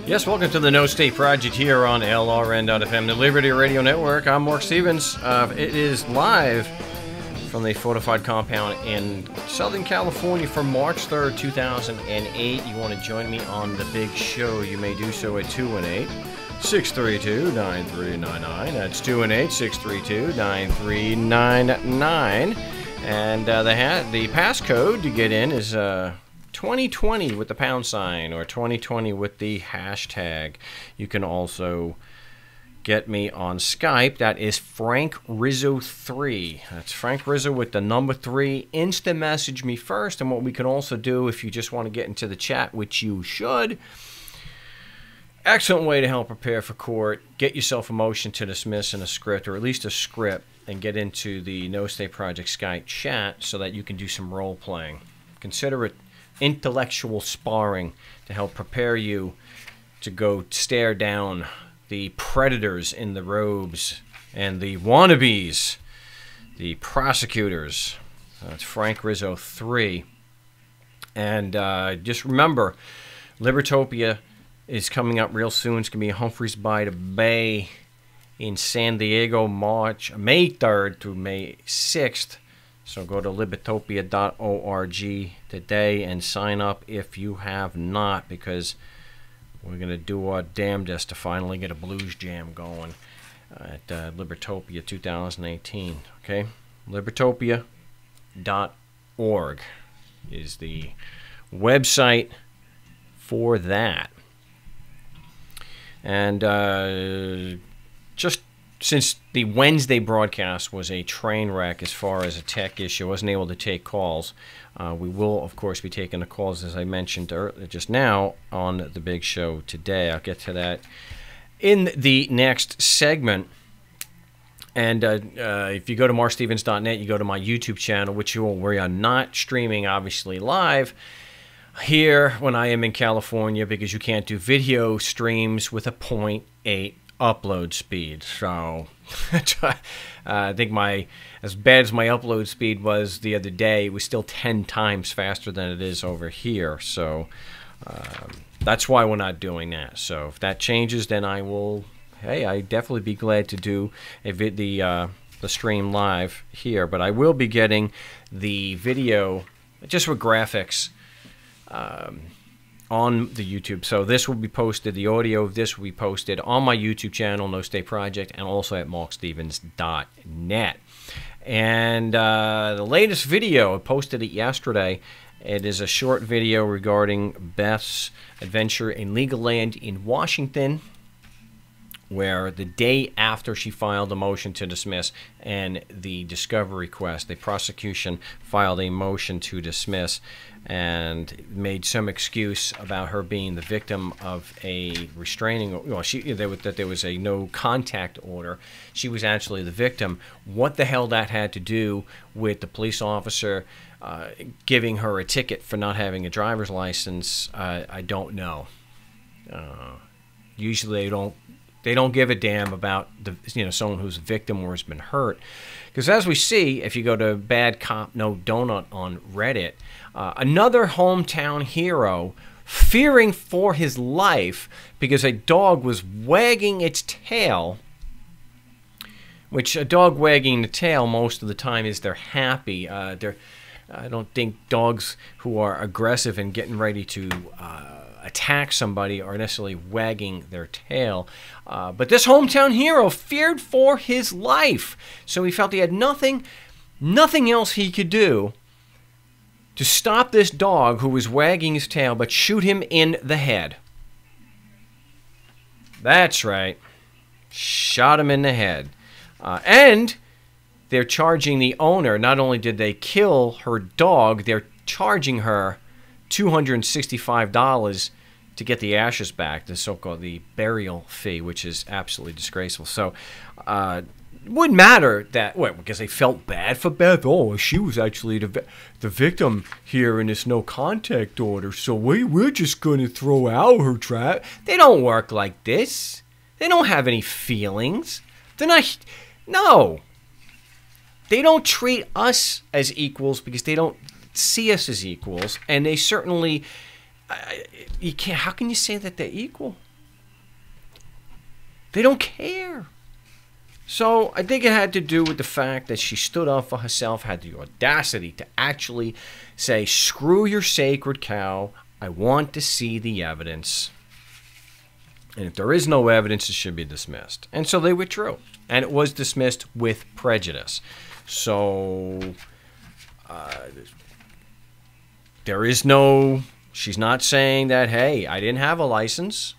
Yes, welcome to the No State Project here on LRN.FM, the Liberty Radio Network. I'm Marc Stevens. It is live from the fortified compound in Southern California for March 3rd, 2008. You want to join me on the big show, you may do so at 218-632-9399. That's 218-632-9399. And the passcode to get in is 2020 with the pound sign or 2020 with the hashtag. You can also get me on Skype. That is Frank Rizzo 3. That's Frank Rizzo with the number 3. Instant message me first. And what we can also do if you just want to get into the chat, which you should. Excellent way to help prepare for court. Get yourself a motion to dismiss in a script, or at least a script, and get into the No State Project Skype chat so that you can do some role playing. Consider it intellectual sparring to help prepare you to go stare down the predators in the robes and the wannabes, the prosecutors. It's Frank Rizzo 3. And just remember, Libertopia is coming up real soon. It's going to be Humphreys by the Bay in San Diego, May 3rd through May 6th. So go to libertopia.org today and sign up if you have not, because we're going to do our damnedest to finally get a blues jam going at Libertopia 2018. Okay? Libertopia.org is the website for that. And just since the Wednesday broadcast was a train wreck as far as a tech issue, I wasn't able to take calls. We will, of course, be taking the calls, as I mentioned just now, on the big show today. I'll get to that in the next segment. And if you go to markstevens.net, you go to my YouTube channel, we are not streaming, obviously, live here when I am in California, because you can't do video streams with a 0.8 upload speed. So I think as bad as my upload speed was the other day, it was still 10 times faster than it is over here. So that's why we're not doing that. So if that changes, then I will, I'd definitely be glad to do the stream live here. But I will be getting the video just with graphics on the YouTube. So this will be posted, the audio of this will be posted on my YouTube channel, No State Project, and also at markstevens.net. And the latest video, I posted it yesterday. It is a short video regarding Beth's adventure in legal land in Washington, where the day after she filed a motion to dismiss and the discovery request, the prosecution filed a motion to dismiss and made some excuse about her being the victim of a restraining, that there was a no contact order. She was actually the victim. What the hell that had to do with the police officer giving her a ticket for not having a driver's license, I don't know. Usually they don't give a damn about someone who's a victim or has been hurt. Because as we see, if you go to Bad Cop No Donut on Reddit, another hometown hero fearing for his life because a dog was wagging its tail, which a dog wagging the tail most of the time is they're happy. I don't think dogs who are aggressive and getting ready to attack somebody are necessarily wagging their tail. But this hometown hero feared for his life. So he felt he had nothing else he could do to stop this dog who was wagging his tail but shoot him in the head. That's right. Shot him in the head. And they're charging the owner. Not only did they kill her dog, they're charging her $265 to get the ashes back, the so-called the burial fee, which is absolutely disgraceful. So it wouldn't matter that, because they felt bad for Beth. Oh, she was actually the victim here in this no contact order, so we're just going to throw out her trap. They don't work like this. They don't have any feelings. They're not, no. They don't treat us as equals because they don't see us as equals, and they certainly, you can't. How can you say that they're equal? They don't care. So I think it had to do with the fact that she stood up for herself, had the audacity to actually say, screw your sacred cow. I want to see the evidence. And if there is no evidence, it should be dismissed. And so they withdrew. And it was dismissed with prejudice. So there is no... She's not saying that, hey, I didn't have a license.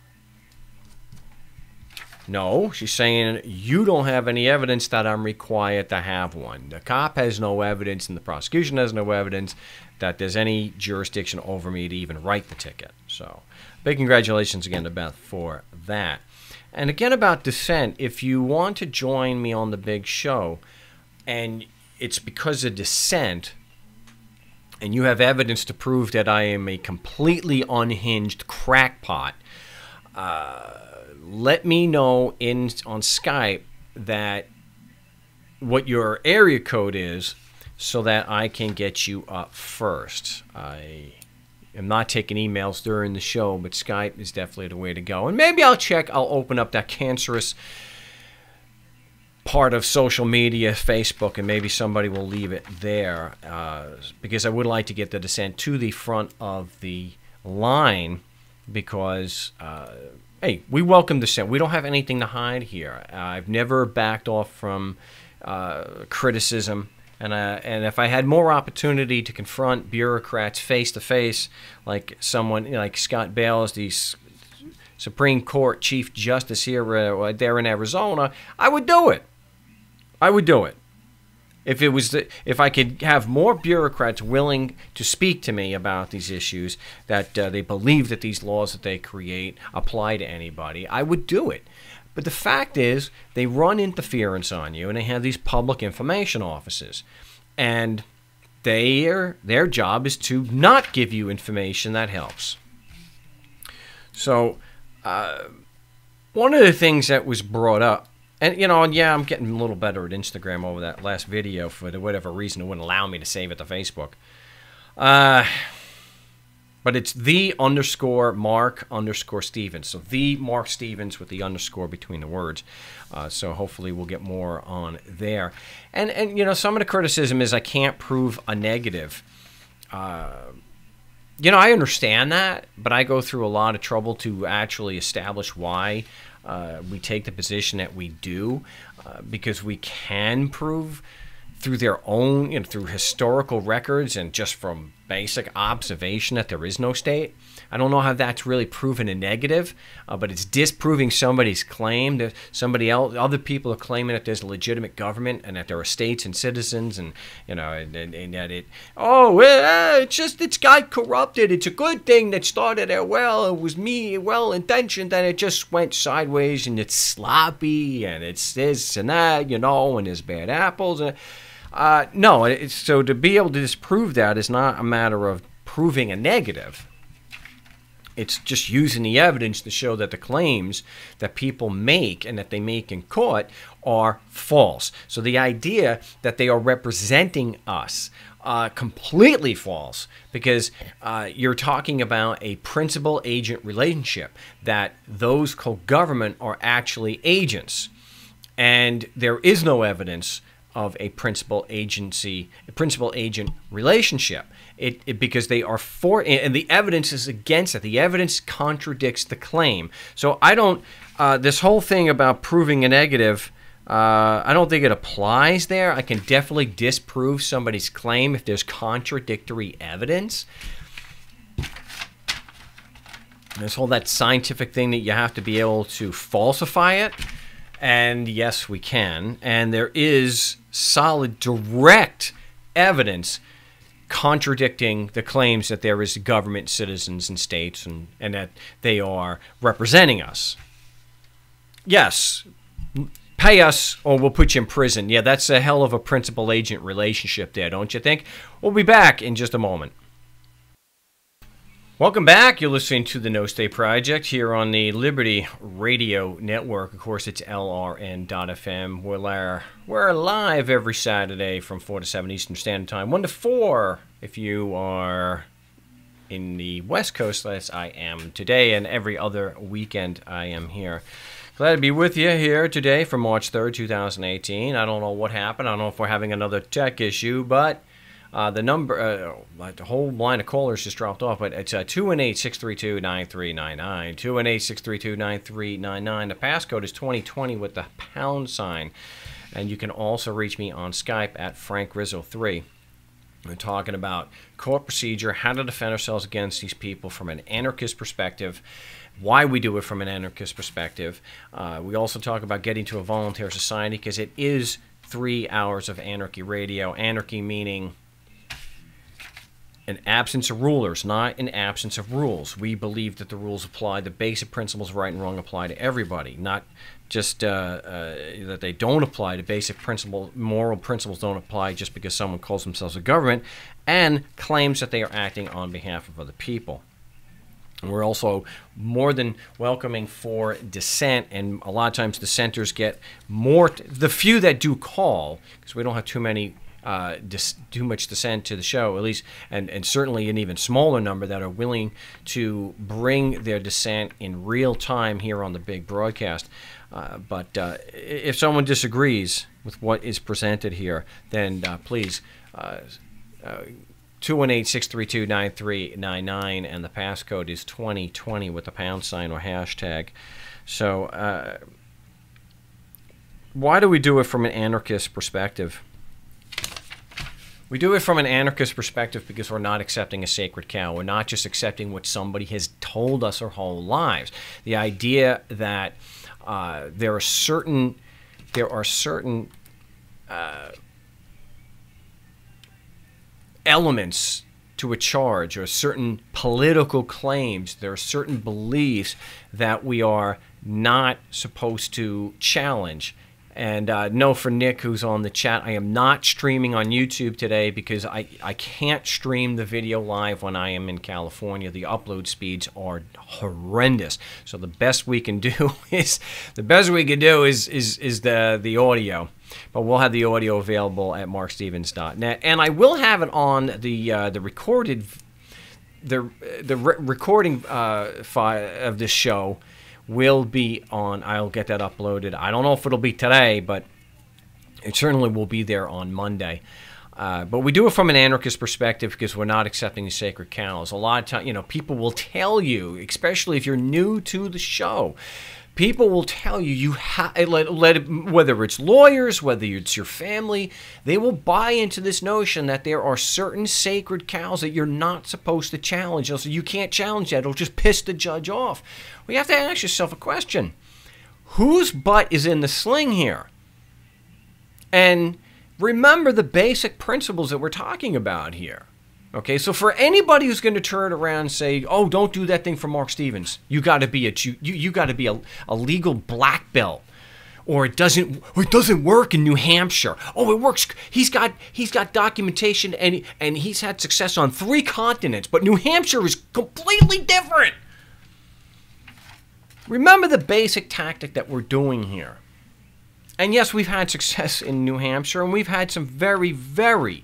No, she's saying you don't have any evidence that I'm required to have one. The cop has no evidence and the prosecution has no evidence that there's any jurisdiction over me to even write the ticket. So, big congratulations again to Beth for that. And again about dissent, if you want to join me on the big show and it's because of dissent and you have evidence to prove that I am a completely unhinged crackpot, let me know on Skype that what your area code is so that I can get you up first. I am not taking emails during the show, but Skype is definitely the way to go. And maybe I'll open up that cancerous part of social media, Facebook, and maybe somebody will leave it there because I would like to get the dissent to the front of the line because... hey, we welcome dissent. We don't have anything to hide here. I've never backed off from criticism. And if I had more opportunity to confront bureaucrats face-to-face, like someone like Scott Bales, the Supreme Court Chief Justice here there in Arizona, I would do it. I would do it. If I could have more bureaucrats willing to speak to me about these issues, that they believe that these laws that they create apply to anybody, I would do it. But the fact is, they run interference on you, and they have these public information offices. And their job is to not give you information that helps. So, one of the things that was brought up, and, yeah, I'm getting a little better at Instagram over that last video for whatever reason. It wouldn't allow me to save it to Facebook. But it's _Marc_Stevens. So the Marc Stevens with the underscore between the words. So hopefully we'll get more on there. And some of the criticism is I can't prove a negative. I understand that, but I go through a lot of trouble to actually establish why we take the position that we do, because we can prove through their own, through historical records and just from basic observation that there is no state. I don't know how that's really proven a negative, but it's disproving somebody's claim that other people are claiming that there's a legitimate government and that there are states and citizens, and that it's got corrupted. It's a good thing that started out well. It was well intentioned, and it just went sideways, and it's sloppy, and it's this and that, and there's bad apples. So to be able to disprove that is not a matter of proving a negative. It's just using the evidence to show that the claims that people make and that they make in court are false. So the idea that they are representing us, completely false, because you're talking about a principal-agent relationship, that those co-government are actually agents. And there is no evidence of a principal-agent relationship. Because they are for, and the evidence is against it. The evidence contradicts the claim. So I don't, this whole thing about proving a negative, I don't think it applies there. I can definitely disprove somebody's claim if there's contradictory evidence. That scientific thing that you have to be able to falsify it. And yes, we can. And there is solid, direct evidence contradicting the claims that there is government, citizens, and states, and that they are representing us. Yes, pay us or we'll put you in prison. Yeah, that's a hell of a principal-agent relationship there, don't you think? We'll be back in just a moment. Welcome back. You're listening to the No State Project here on the Liberty Radio Network. Of course, it's LRN.FM. We're live every Saturday from 4 to 7 Eastern Standard Time, 1 to 4 if you are in the West Coast, as I am today, and every other weekend I am here Glad to be with you here today for March 3rd, 2018. I don't know what happened. I don't know if we're having another tech issue, but the number, the whole line of callers just dropped off, but it's 218-632-9399, 218-632-9399. The passcode is 2020 with the pound sign, and you can also reach me on Skype at FrankRizzo3. We're talking about court procedure, how to defend ourselves against these people from an anarchist perspective, why we do it from an anarchist perspective. We also talk about getting to a voluntary society, because it is 3 hours of anarchy radio. Anarchy meaning an absence of rulers, not an absence of rules. We believe that the rules apply, the basic principles of right and wrong apply to everybody, not just that they don't apply. The basic moral principles don't apply just because someone calls themselves a government and claims that they are acting on behalf of other people. And we're also more than welcoming for dissent, and a lot of times dissenters get more, the few that do call, because we don't have too much dissent to the show, at least, and certainly an even smaller number that are willing to bring their dissent in real time here on the big broadcast. But if someone disagrees with what is presented here, then please 218-632-9399, and the passcode is 2020 with the pound sign or hashtag. So why do we do it from an anarchist perspective? We do it from an anarchist perspective because we're not accepting a sacred cow. We're not just accepting what somebody has told us our whole lives. The idea that there are certain elements to a charge, or certain political claims, there are certain beliefs that we are not supposed to challenge. And no, for Nick, who's on the chat, I am not streaming on YouTube today because I can't stream the video live when I am in California. The upload speeds are horrendous. So the best we can do is the audio. But we'll have the audio available at markstevens.net, and I will have it on the recording file of this show. Will be on. I'll get that uploaded. I don't know if it'll be today, but it certainly will be there on Monday. But we do it from an anarchist perspective because we're not accepting the sacred cows. A lot of times, people will tell you, especially if you're new to the show, people will tell you whether it's lawyers, whether it's your family, they will buy into this notion that there are certain sacred cows that you're not supposed to challenge. So you can't challenge that. It'll just piss the judge off. Well, you have to ask yourself a question. Whose butt is in the sling here? And remember the basic principles that we're talking about here. Okay, so for anybody who's going to turn around and say, "Oh, don't do that thing for Marc Stevens. You got to be a legal black belt, or it doesn't work in New Hampshire. Oh, it works. He's got documentation and he's had success on 3 continents, but New Hampshire is completely different." Remember the basic tactic that we're doing here. And yes, we've had success in New Hampshire, and we've had some very, very,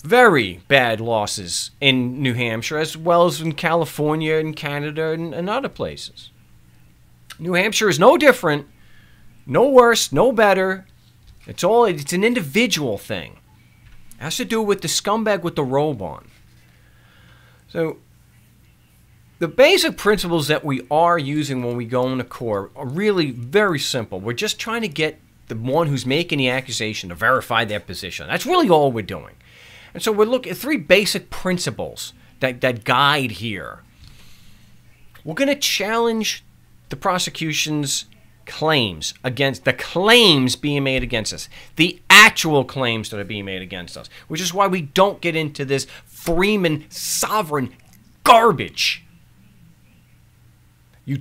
very bad losses in New Hampshire, as well as in California and Canada and other places. New Hampshire is no different, no worse, no better. It's an individual thing. It has to do with the scumbag with the robe on. So the basic principles that we are using when we go into court are really very simple. We're just trying to get the one who's making the accusation to verify their position. That's really all we're doing. And so we're looking at 3 basic principles that guide here. We're going to challenge the prosecution's claims against the claims being made against us, the actual claims that are being made against us, which is why we don't get into this Freeman sovereign garbage. We're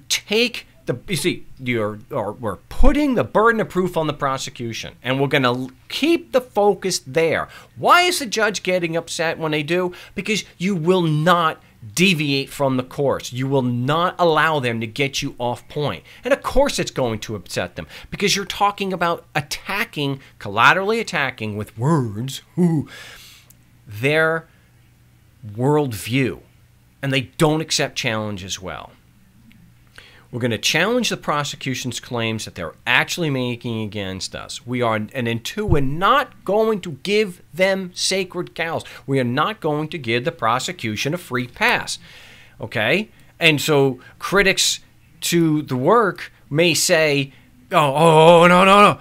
putting the burden of proof on the prosecution, and we're going to keep the focus there. Why is the judge getting upset when they do? Because you will not deviate from the course. You will not allow them to get you off point. And of course it's going to upset them, because you're talking about collaterally attacking with words, their worldview. And they don't accept challenge as well. We're going to challenge the prosecution's claims that they're actually making against us. And then two, we're not going to give them sacred cows. We are not going to give the prosecution a free pass. Okay? And so critics to the work may say, no.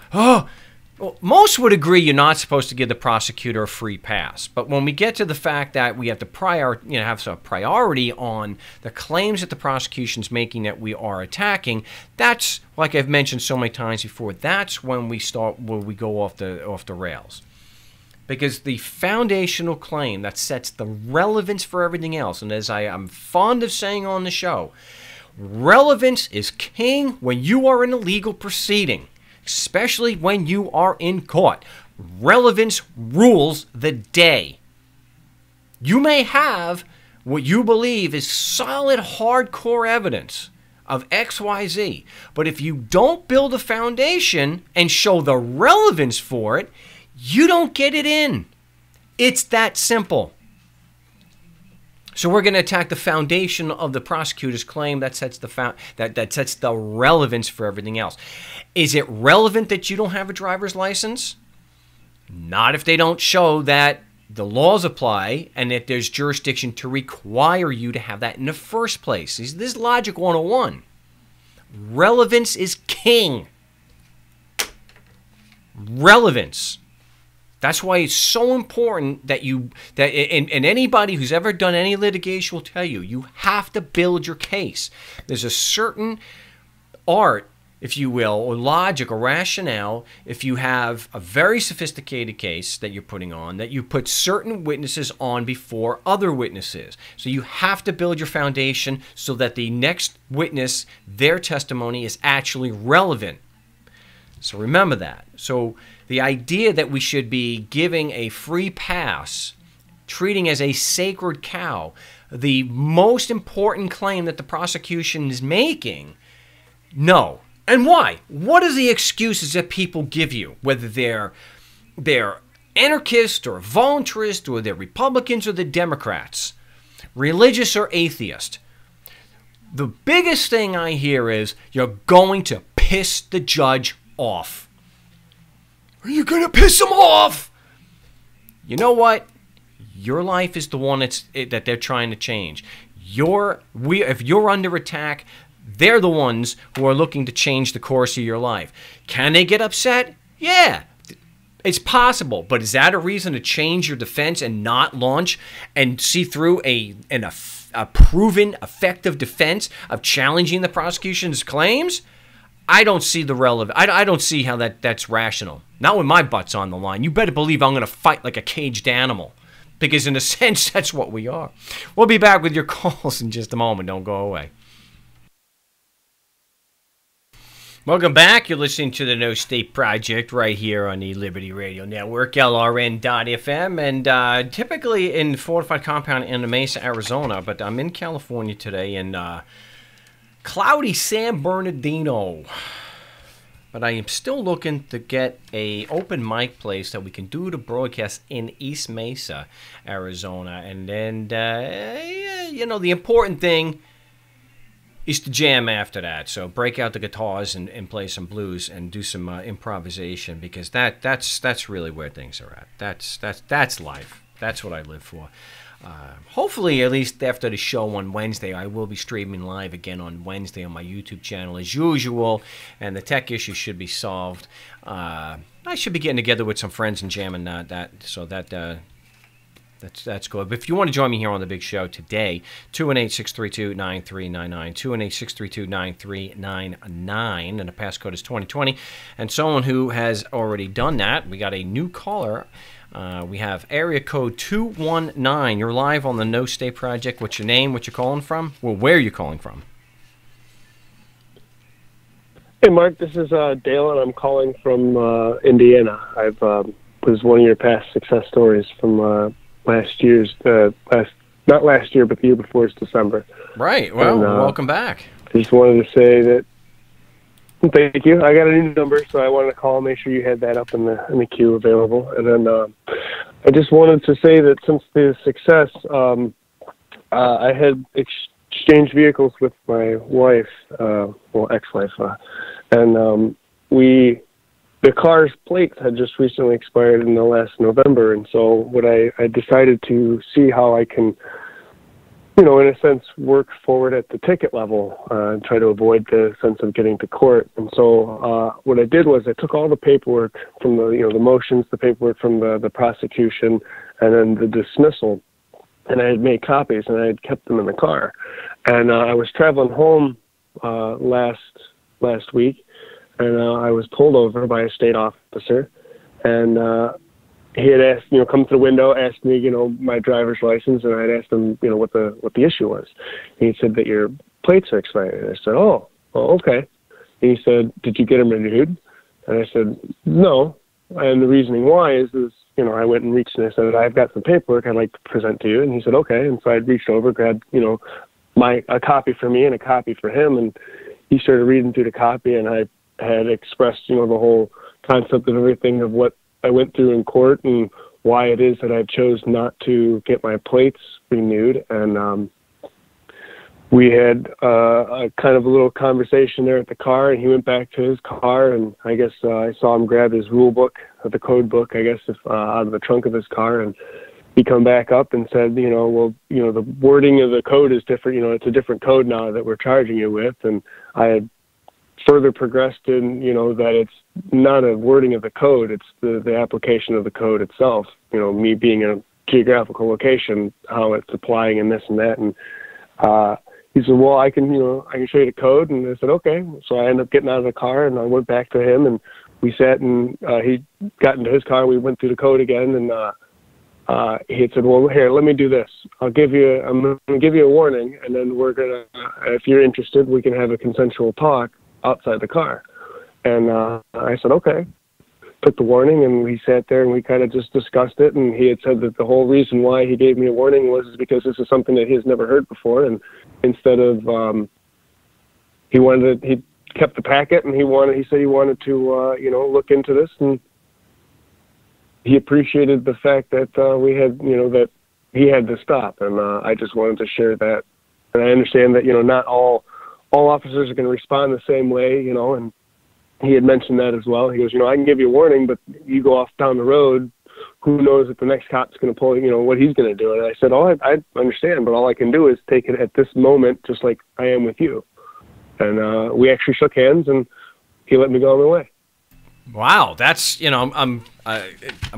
Well, most would agree you're not supposed to give the prosecutor a free pass. But when we get to the fact that we have to have some priority on the claims that the prosecution's making that we are attacking, that's, like I've mentioned so many times before, that's when we go off the rails. Because the foundational claim that sets the relevance for everything else, and as I'm fond of saying on the show, relevance is king when you are in a legal proceeding. Especially when you are in court. Relevance rules the day. You may have what you believe is solid, hardcore evidence of XYZ, but if you don't build a foundation and show the relevance for it, you don't get it in. It's that simple. So we're going to attack the foundation of the prosecutor's claim that sets that sets the relevance for everything else. Is it relevant that you don't have a driver's license? Not if they don't show that the laws apply and that there's jurisdiction to require you to have that in the first place. This is Logic 101. Relevance is king. Relevance. That's why it's so important that and anybody who's ever done any litigation will tell you, you have to build your case. There's a certain art, if you will, or logic or rationale, if you have a very sophisticated case that you're putting on, that you put certain witnesses on before other witnesses. So you have to build your foundation so that the next witness, their testimony is actually relevant. So remember that. So the idea that we should be giving a free pass, treating as a sacred cow, the most important claim that the prosecution is making, no. And why? What are the excuses that people give you? Whether they're anarchist or voluntarist, or they're Republicans or they're Democrats, religious or atheist. The biggest thing I hear is, you're going to piss the judge off. Are you going to piss him off? You know what? Your life is the one that they're trying to change. If you're under attack, they're the ones who are looking to change the course of your life. Can they get upset? Yeah, it's possible. But is that a reason to change your defense and not launch and see through a proven, effective defense of challenging the prosecution's claims? I don't see the relevant. I don't see how that's rational. Not when my butt's on the line. You better believe I'm going to fight like a caged animal. Because in a sense, that's what we are. We'll be back with your calls in just a moment. Don't go away. Welcome back. You're listening to the No State Project right here on the Liberty Radio Network, LRN.FM, and typically in Fortified Compound in Mesa, Arizona, but I'm in California today in cloudy San Bernardino. But I am still looking to get a open mic place that we can do the broadcast in East Mesa, Arizona. And then, the important thing is to jam after that. So break out the guitars and play some blues and do some improvisation, because that's really where things are at. That's life. That's what I live for. Hopefully, at least after the show on Wednesday, I will be streaming live again on Wednesday on my YouTube channel as usual, and the tech issue should be solved. I should be getting together with some friends and jamming that's good. But if you want to join me here on the big show today, 218-632-9399, 218-632-9399, and the passcode is 2020. And someone who has already done that, we got a new caller. We have area code 219. You're live on the No State Project. What's your name? What you calling from? Well, where are you calling from? Hey, Mark. This is Dale, and I'm calling from Indiana. I've was one of your past success stories from last year's not last year, but the year before's December. Right. Well, and, welcome back. Just wanted to say that. Thank you. I got a new number, so I wanted to call and make sure you had that up in the queue available. And then I just wanted to say that since the success, I had exchanged vehicles with my wife, ex-wife, and the car's plates had just recently expired in the last November, and so what I decided to see how I can, in a sense, work forward at the ticket level, and try to avoid the sense of getting to court. And so what I did was I took all the paperwork from the motions, the paperwork from the prosecution, and then the dismissal, and I had made copies, and I had kept them in the car. And I was traveling home last week, and I was pulled over by a state officer, and he had asked, come to the window, asked me, my driver's license, and I'd asked him, what the issue was. And he said that your plates are expired. And I said, oh, okay. And he said, did you get them renewed? And I said, no. And the reasoning why is I went and reached and I said, I've got some paperwork I'd like to present to you. And he said, okay. And so I reached over, grabbed, a copy for me and a copy for him. And he started reading through the copy, and I had expressed, the whole concept of everything of what I went through in court and why it is that I chose not to get my plates renewed. And we had a kind of a little conversation there at the car, and he went back to his car, and I guess I saw him grab his rule book, the code book, I guess, out of the trunk of his car, and he come back up and said, the wording of the code is different, it's a different code now that we're charging you with. And I had further progressed in, that it's not a wording of the code, it's the application of the code itself, me being a geographical location, how it's applying and this and that. And he said, well, I can show you the code. And I said, okay. So I ended up getting out of the car, and I went back to him, and we sat, and he got into his car. We went through the code again, and he had said, well, here, let me do this. I'm going to give you a warning, and then we're going to, if you're interested, we can have a consensual talk outside the car. And I said, okay. Took the warning, and we sat there, and we kind of just discussed it. And he had said that the whole reason why he gave me a warning was because this is something that he has never heard before. And instead of, he kept the packet, and he said he wanted to, look into this. And he appreciated the fact that we had, that he had to stop. And I just wanted to share that. And I understand that, not all officers are going to respond the same way, and he had mentioned that as well. He goes, I can give you a warning, but you go off down the road, who knows if the next cop's going to pull, what he's going to do. And I said, I understand, but all I can do is take it at this moment, just like I am with you. And we actually shook hands, and he let me go on my way. Wow, that's, I'm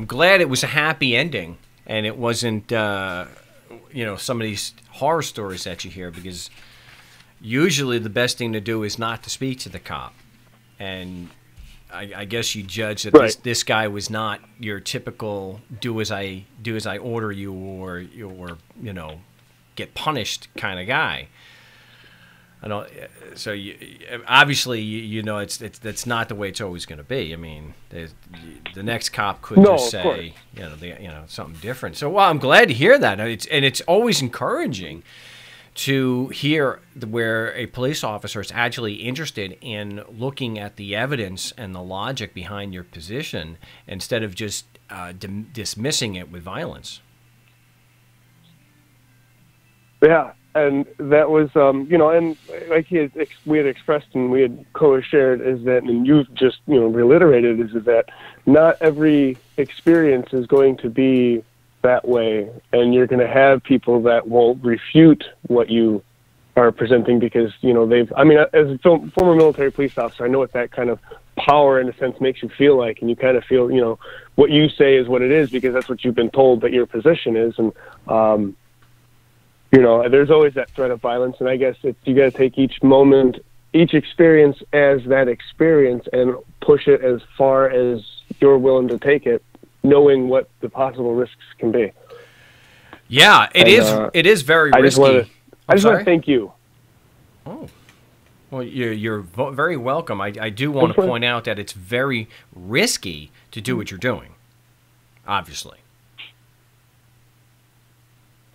glad it was a happy ending, and it wasn't, some of these horror stories that you hear, because usually the best thing to do is not to speak to the cop. And I guess you judge that right. this guy was not your typical do as I order you, or get punished kind of guy. I don't. So obviously that's not the way it's always going to be. I mean, the next cop could just say something different. So I'm glad to hear that. And it's always encouraging to hear where a police officer is actually interested in looking at the evidence and the logic behind your position instead of just dismissing it with violence. Yeah, and that was, and like we had expressed and we had co-shared is that, and you've just, reiterated is that not every experience is going to be that way, and you're going to have people that will refute what you are presenting because, as a former military police officer, I know what that kind of power in a sense makes you feel like, and you kind of feel, what you say is what it is because that's what you've been told that your position is. And, there's always that threat of violence, and I guess you got to take each moment, each experience as that experience and push it as far as you're willing to take it, knowing what the possible risks can be. Yeah, it is very risky. I just want to thank you. Oh, well, you're very welcome. I do want to point out that it's very risky to do what you're doing, obviously.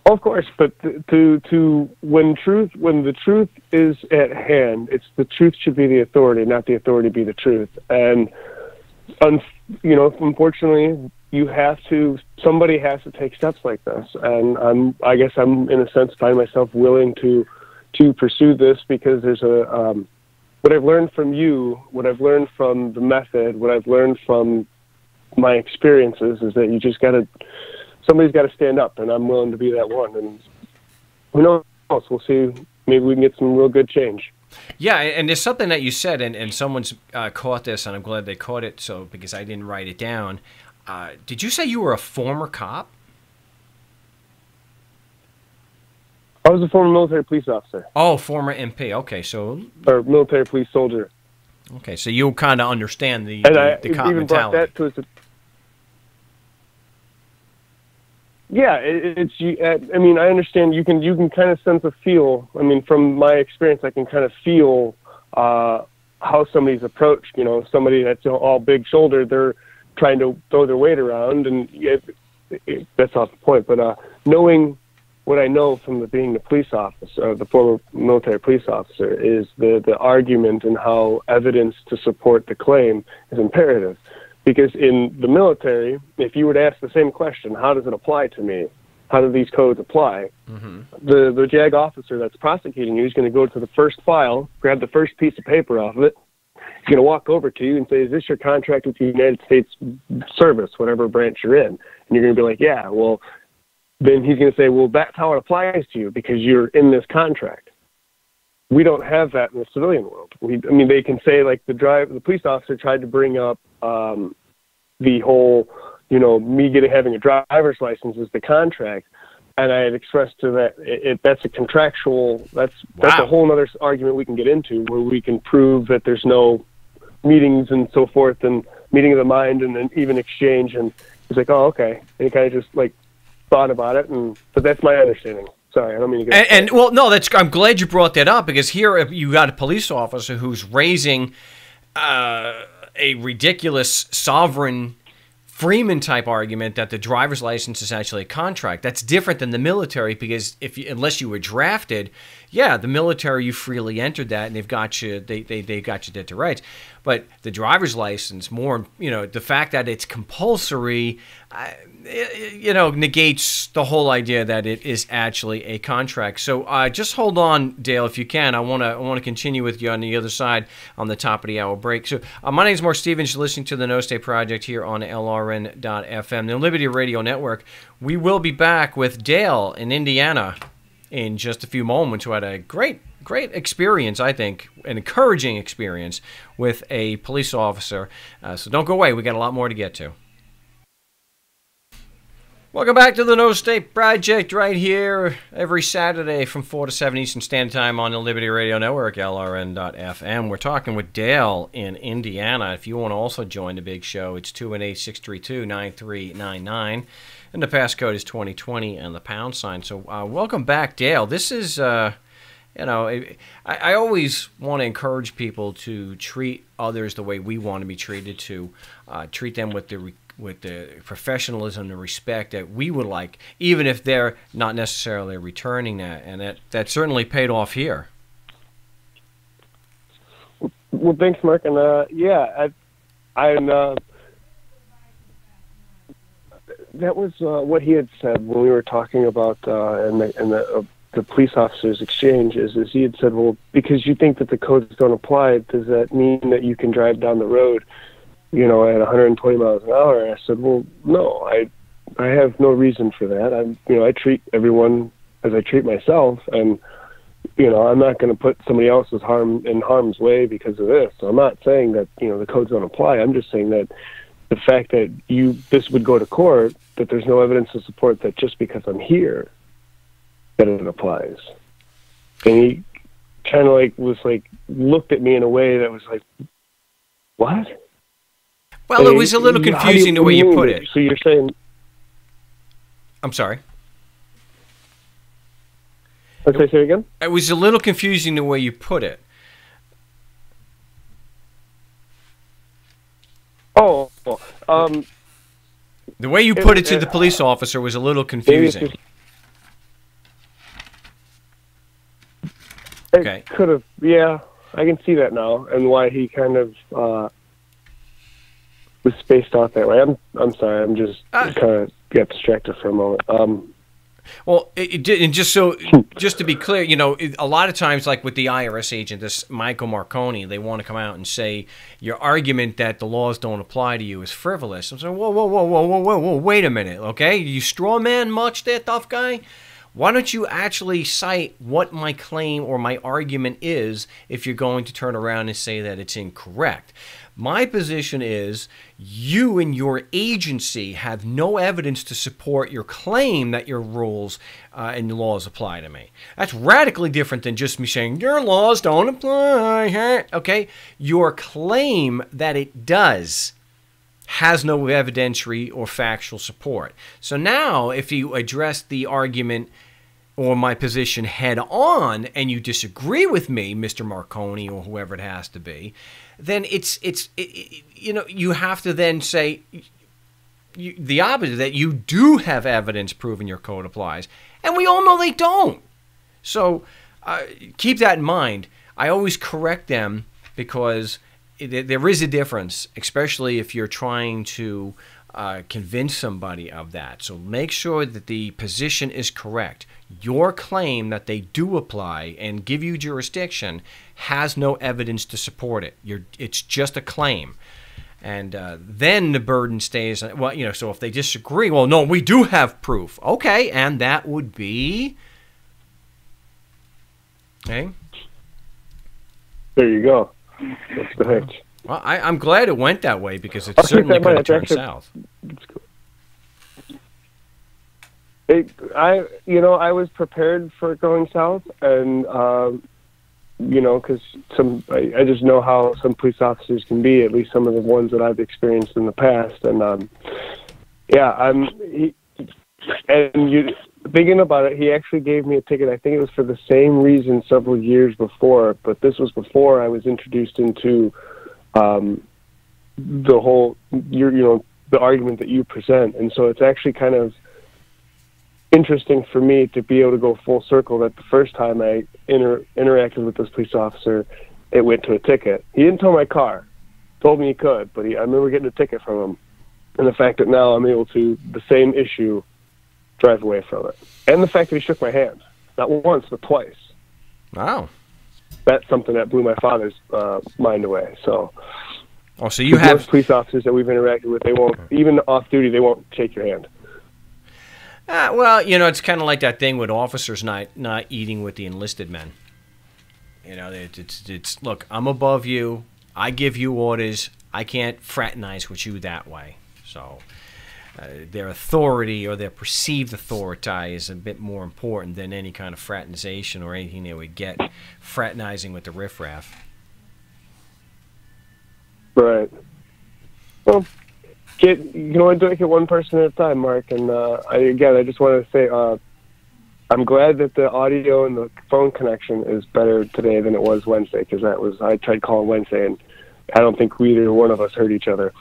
Of course, but when the truth is at hand, it's the truth should be the authority, not the authority be the truth. And unfortunately, somebody has to take steps like this. And I guess I'm in a sense find myself willing to, to pursue this because there's what I've learned from you, what I've learned from the method, what I've learned from my experiences is that you just somebody's got to stand up, and I'm willing to be that one. And who knows? We'll see. Maybe we can get some real good change. Yeah, and there's something that you said, and someone's caught this, and I'm glad they caught it, because I didn't write it down. Did you say you were a former cop? I was a former military police officer. Oh, former MP. Okay, so... Or military police soldier. Okay, so you kind of understand the cop mentality. Brought that to us. Yeah, I mean, I understand. You can kind of sense a feel. I mean, from my experience, I can kind of feel how somebody's approached. You know, somebody that's all big shouldered, they're trying to throw their weight around, and that's off the point. But knowing what I know from being the police officer, the former military police officer, is the argument and how evidence to support the claim is imperative. Because in the military, if you were to ask the same question, how does it apply to me? How do these codes apply? Mm-hmm. The JAG officer that's prosecuting you is going to go to the first file, grab the first piece of paper off of it. He's going to walk over to you and say, is this your contract with the United States Service, whatever branch you're in? And you're going to be like, yeah. Well, then he's going to say, well, that's how it applies to you because you're in this contract. We don't have that in the civilian world. I mean, they can say, like, the police officer tried to bring up the whole, you know, me having a driver's license is the contract, and I had expressed to that that's a contractual. That's a whole other argument we can get into where we can prove that there's no meetings and so forth, and meeting of the mind, and then even exchange. And he's like, oh, okay, and he kind of just like thought about it, but that's my understanding. Sorry, I don't mean to get... And well, no, I'm glad you brought that up, because here you got a police officer who's raising a ridiculous sovereign Freeman-type argument that the driver's license is actually a contract. That's different than the military, because unless you were drafted, yeah, the military, you freely entered that, and they've got you. They got you dead to rights. But the driver's license, more, you know, the fact that it's compulsory, you know, negates the whole idea that it is actually a contract. So just hold on, Dale, if you can. I want to continue with you on the other side on the top of the hour break. So my name is Marc Stevens. You're listening to the No State Project here on LRN.FM, the Liberty Radio Network. We will be back with Dale in Indiana in just a few moments, who had a great experience, I think, an encouraging experience with a police officer. So don't go away. We got a lot more to get to. Welcome back to the No State Project right here every Saturday from 4 to 7 Eastern Standard Time on the Liberty Radio Network, LRN.FM. We're talking with Dale in Indiana. If you want to also join the big show, it's 218-632-9399. And the passcode is 2020 and the pound sign. So welcome back, Dale. This is, you know, I always want to encourage people to treat others the way we want to be treated, to treat them with the professionalism and respect that we would like, even if they're not necessarily returning that. And that certainly paid off here. Well, thanks, Mark. And that was what he had said when we were talking about the police officers' exchange. Is he had said, well, because you think that the codes don't apply, does that mean that you can drive down the road, you know, at 120 miles an hour? And I said, well, no, I have no reason for that. I treat everyone as I treat myself, and you know, I'm not going to put somebody else's in harm's way because of this. So I'm not saying that, you know, the codes don't apply. I'm just saying that the fact that this would go to court, that there's no evidence to support that just because I'm here, that it applies. And he kind of looked at me in a way that was like, what? Well, it was a little confusing the way you put it. So you're saying... I'm sorry. Let's say it again? It was a little confusing the way you put it. Oh, the way you put it to the police officer was a little confusing. Okay. Could have, yeah, I can see that now, and why he kind of was spaced out that way. I'm sorry, I'm just kind of got distracted for a moment. Well, and just to be clear, a lot of times, like with the IRS agent, this Michael Marconi, they want to come out and say your argument that the laws don't apply to you is frivolous. I'm saying, whoa, wait a minute, okay? You straw man much there, tough guy? Why don't you actually cite what my claim or my argument is if you're going to turn around and say that it's incorrect? My position is you and your agency have no evidence to support your claim that your rules and laws apply to me. That's radically different than just me saying, your laws don't apply. Okay? Your claim that it does has no evidentiary or factual support. So now if you address the argument or my position head on and you disagree with me, Mr. Marconi or whoever it has to be, then you have to then say the opposite, that you do have evidence proving your code applies. And we all know they don't. So keep that in mind. I always correct them because there is a difference, especially if you're trying to convince somebody of that. So make sure that the position is correct. Your claim that they do apply and give you jurisdiction has no evidence to support it. It's just a claim. And then the burden stays, well, so if they disagree, well, no, we do have proof. Okay, and that would be... Okay. There you go. That's the hitch. Well, I'm glad it went that way because it certainly could have turned south. I was prepared for it going south, and because I just know how some police officers can be. At least some of the ones that I've experienced in the past, and thinking about it, he actually gave me a ticket. I think it was for the same reason several years before, but this was before I was introduced into the whole, the argument that you present. And so it's actually kind of interesting for me to be able to go full circle that the first time I interacted with this police officer, it went to a ticket. He didn't tow my car. Told me he could, but I remember getting a ticket from him. And the fact that now I'm able to, the same issue, drive away from it. And the fact that he shook my hand. Not once, but twice. Wow. That's something that blew my father's mind away. So, so you have most police officers that we've interacted with, they won't, even off duty, they won't shake your hand. Well, it's kind of like that thing with officers not eating with the enlisted men. It's look, I'm above you. I give you orders. I can't fraternize with you that way. So their authority or their perceived authority is a bit more important than any kind of fraternization or anything they would get fraternizing with the riffraff. Right. Well, you can only do it one person at a time, Mark. And I just wanted to say I'm glad that the audio and the phone connection is better today than it was Wednesday, because I tried calling Wednesday and I don't think either one of us heard each other.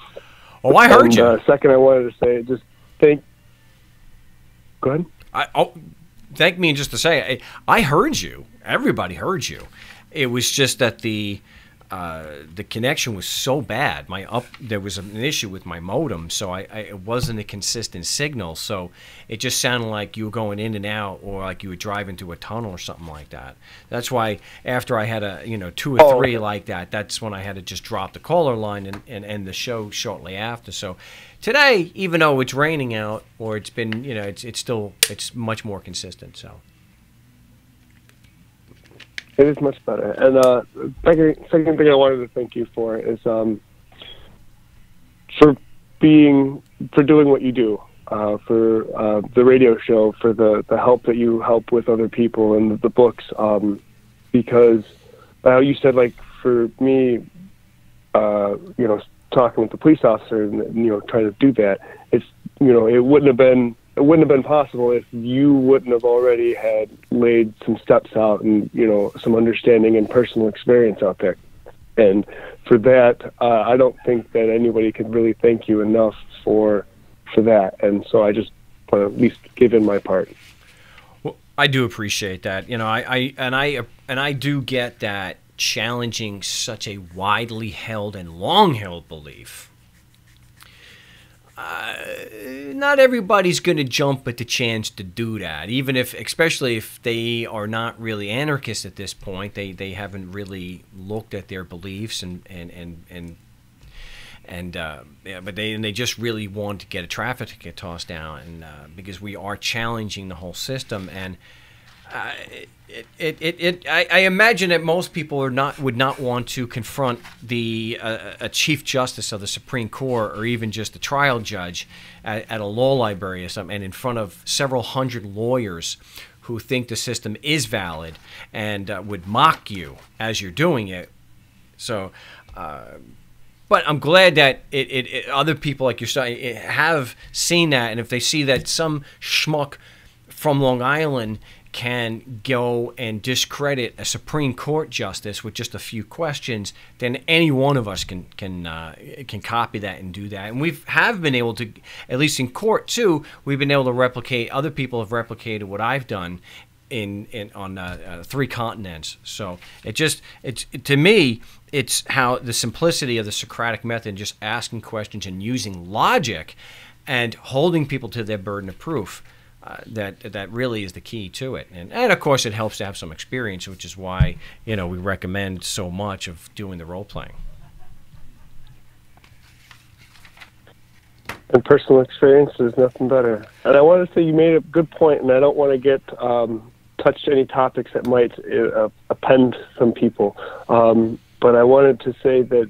Oh, I heard you. Second, I wanted to say, just go ahead. Thank me just to say, I heard you. Everybody heard you. It was just that the connection was so bad. There was an issue with my modem, so it wasn't a consistent signal. So it just sounded like you were going in and out, or like you were driving through a tunnel or something like that. That's why after I had two or three like that, that's when I had to just drop the caller line and end the show shortly after. So today, even though it's raining out, or it's been, it's much more consistent. So. It is much better. And second thing I wanted to thank you for is for doing what you do, for the radio show, for the help that you help with other people and the books. Because you said, like, for me, talking with the police officer and trying to do that, it's it wouldn't have been possible if you wouldn't have already had laid some steps out and, some understanding and personal experience out there. And for that, I don't think that anybody could really thank you enough for that. And so I just want to at least give in my part. Well, I do appreciate that. I do get that challenging such a widely held and long held belief. not everybody's going to jump at the chance to do that, even if, especially if they are not really anarchists at this point. They haven't really looked at their beliefs but they just really want to get a traffic ticket tossed down, and because we are challenging the whole system. And I imagine that most people would not want to confront a chief justice of the Supreme Court, or even just a trial judge at a law library or something, and in front of several hundred lawyers who think the system is valid, and would mock you as you're doing it. So. But I'm glad that other people like yourself have seen that, and if they see that some schmuck from Long Island can go and discredit a Supreme Court justice with just a few questions, then any one of us can copy that and do that. And we have been able to, at least in court too, we've been able to replicate. Other people have replicated what I've done on 3 continents. So to me, it's how the simplicity of the Socratic method, just asking questions and using logic and holding people to their burden of proof, that really is the key to it. And of course it helps to have some experience, which is why we recommend so much of doing the role playing. And personal experience is nothing better. And I want to say you made a good point, and I don't want to get touched any topics that might offend some people. But I wanted to say that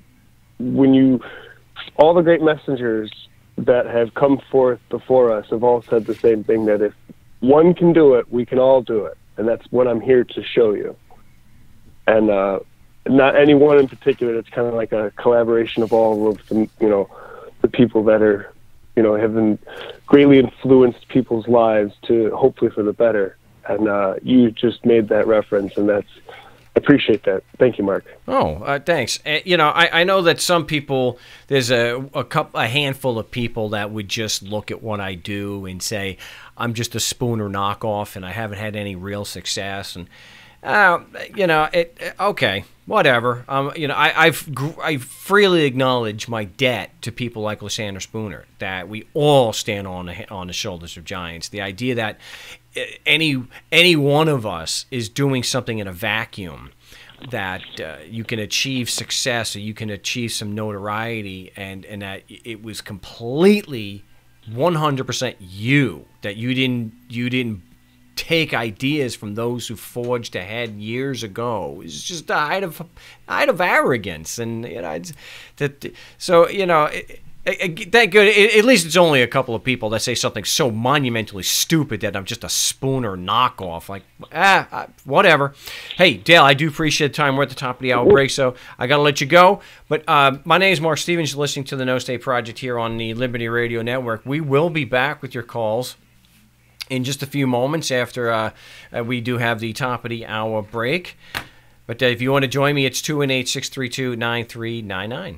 all the great messengers that have come forth before us have all said the same thing, that if one can do it, we can all do it. And that's what I'm here to show you. And not any one in particular. It's kind of like a collaboration of all of them, the people that are, have been greatly influenced people's lives to hopefully for the better. And you just made that reference, and I appreciate that. Thank you, Mark. Oh, thanks. I know that some people, there's a handful of people that would just look at what I do and say, I'm just a Spooner knockoff and I haven't had any real success. And, okay, whatever. I freely acknowledge my debt to people like Lysander Spooner, that we all stand on the shoulders of giants. The idea that any one of us is doing something in a vacuum, that you can achieve success or you can achieve some notoriety, and that it was completely 100% you, that you didn't take ideas from those who forged ahead years ago. It's just a height of arrogance, and thank good. At least it's only a couple of people that say something so monumentally stupid that I'm just a Spooner knockoff. Like, whatever. Hey, Dale, I do appreciate the time. We're at the top of the hour break, so I got to let you go. But my name is Marc Stevens. You're listening to the No State Project here on the Liberty Radio Network. We will be back with your calls in just a few moments after we do have the top of the hour break. But if you want to join me, it's 218-632-9399.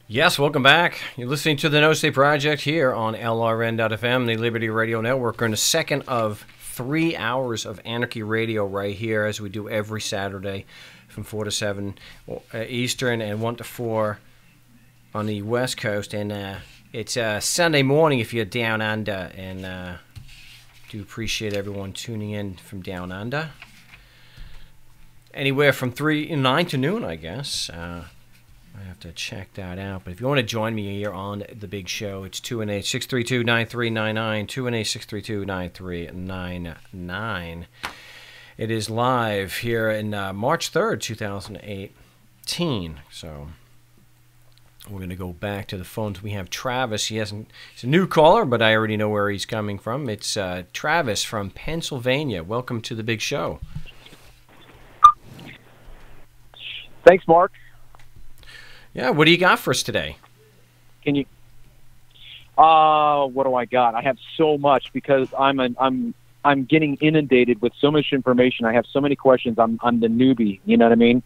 Yes, welcome back. You're listening to the No State Project here on LRN.FM, the Liberty Radio Network. We're in the second of 3 hours of Anarchy Radio right here, as we do every Saturday from 4 to 7 Eastern and 1 to 4 on the West Coast. And it's Sunday morning if you're down under, and do appreciate everyone tuning in from down under. Anywhere from 9 to noon, I guess. I have to check that out. But if you want to join me here on the big show, it's 218-632-9399, 218-632-9399. It is live here in March 3rd, 2018. So we're going to go back to the phones. We have Travis. He's a new caller, but I already know where he's coming from. It's Travis from Pennsylvania. Welcome to the big show. Thanks, Mark. Yeah, what do you got for us today? Can you? What do I got? I have so much because I'm getting inundated with so much information. I have so many questions. I'm the newbie. You know what I mean?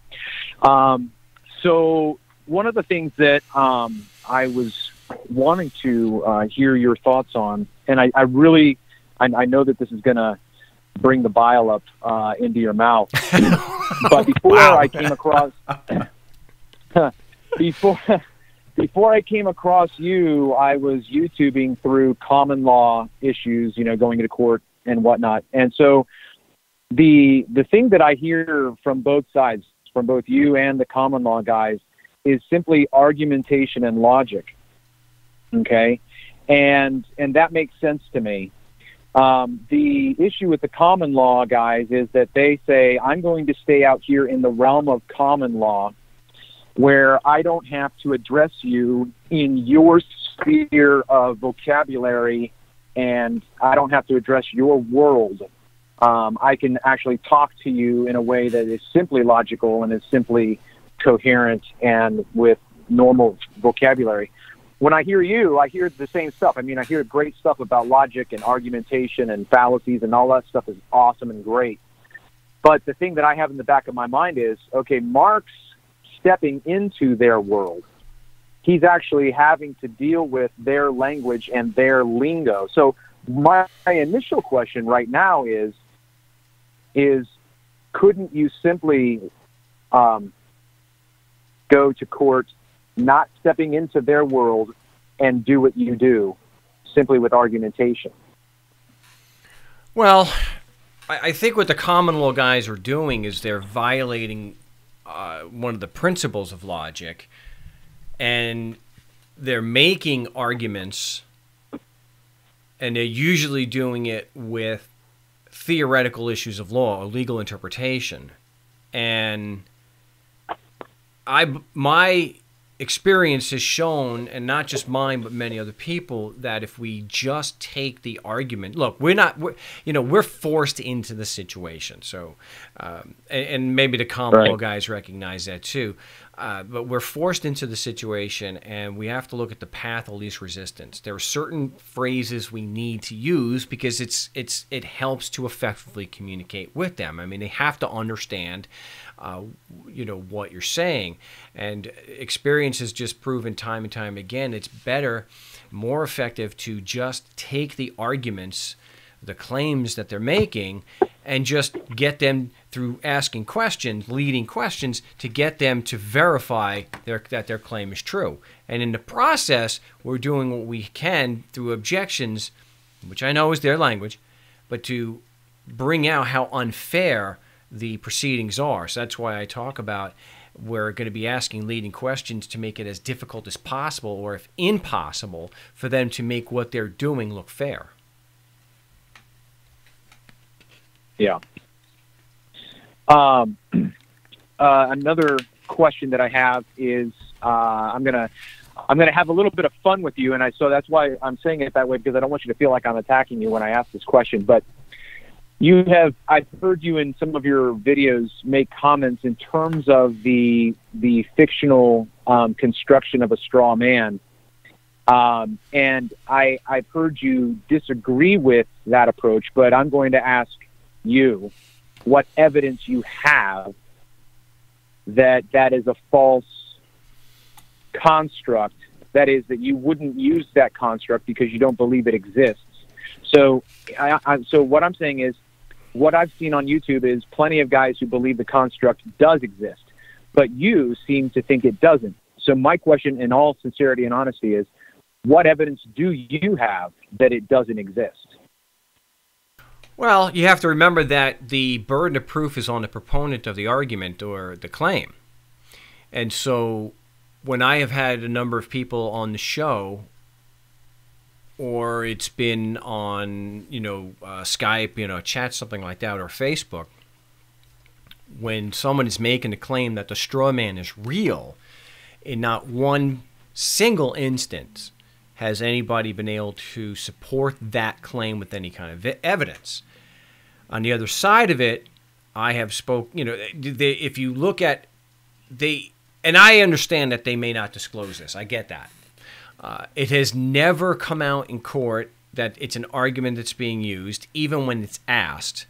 So one of the things that I was wanting to hear your thoughts on, and I know that this is going to bring the bile up into your mouth, but before wow. I came across. before I came across you, I was YouTubing through common law issues, going into court and whatnot. And so the thing that I hear from both sides, from both you and the common law guys, is simply argumentation and logic. Okay? And that makes sense to me. The issue with the common law guys is that they say, I'm going to stay out here in the realm of common law where I don't have to address you in your sphere of vocabulary and I don't have to address your world. I can actually talk to you in a way that is simply logical and is simply coherent and with normal vocabulary. When I hear you, I hear the same stuff. I mean, I hear great stuff about logic and argumentation and fallacies, and all that stuff is awesome and great. But the thing that I have in the back of my mind is, okay, Marc's stepping into their world. He's actually having to deal with their language and their lingo. So my initial question right now is couldn't you simply go to court not stepping into their world and do what you do simply with argumentation? Well, I think what the common law guys are doing is they're violating one of the principles of logic, and they're making arguments, and they're usually doing it with theoretical issues of law or legal interpretation. And my experience has shown, and not just mine but many other people, that if we just take the argument, look, we're forced into the situation. So and maybe the common law guys recognize that too, but we're forced into the situation, and we have to look at the path of least resistance. There are certain phrases we need to use because it helps to effectively communicate with them. I mean, they have to understand what you're saying. And experience has just proven time and time again, it's better, more effective to just take the arguments, the claims that they're making, and just get them through asking questions, leading questions, to get them to verify that their claim is true. And in the process, we're doing what we can through objections, which I know is their language, but to bring out how unfair the proceedings are. So that's why I talk about we're going to be asking leading questions to make it as difficult as possible, or if impossible, for them to make what they're doing look fair. Yeah. Another question that I have is I'm gonna have a little bit of fun with you, and so that's why I'm saying it that way, because I don't want you to feel like I'm attacking you when I ask this question. But I've heard you in some of your videos make comments in terms of the fictional construction of a straw man. And I've heard you disagree with that approach, but I'm going to ask you what evidence you have that is a false construct, that is, that you wouldn't use that construct because you don't believe it exists. So so what I'm saying is, what I've seen on YouTube is plenty of guys who believe the construct does exist, but you seem to think it doesn't. So my question, in all sincerity and honesty, is what evidence do you have that it doesn't exist? Well, you have to remember that the burden of proof is on the proponent of the argument or the claim. And so when I have had a number of people on the show, or it's been on, Skype, chat, something like that, or Facebook, when someone is making a claim that the straw man is real, in not one single instance has anybody been able to support that claim with any kind of evidence. On the other side of it, I have if you look at, and I understand that they may not disclose this, I get that. It has never come out in court that it's an argument that's being used, even when it's asked.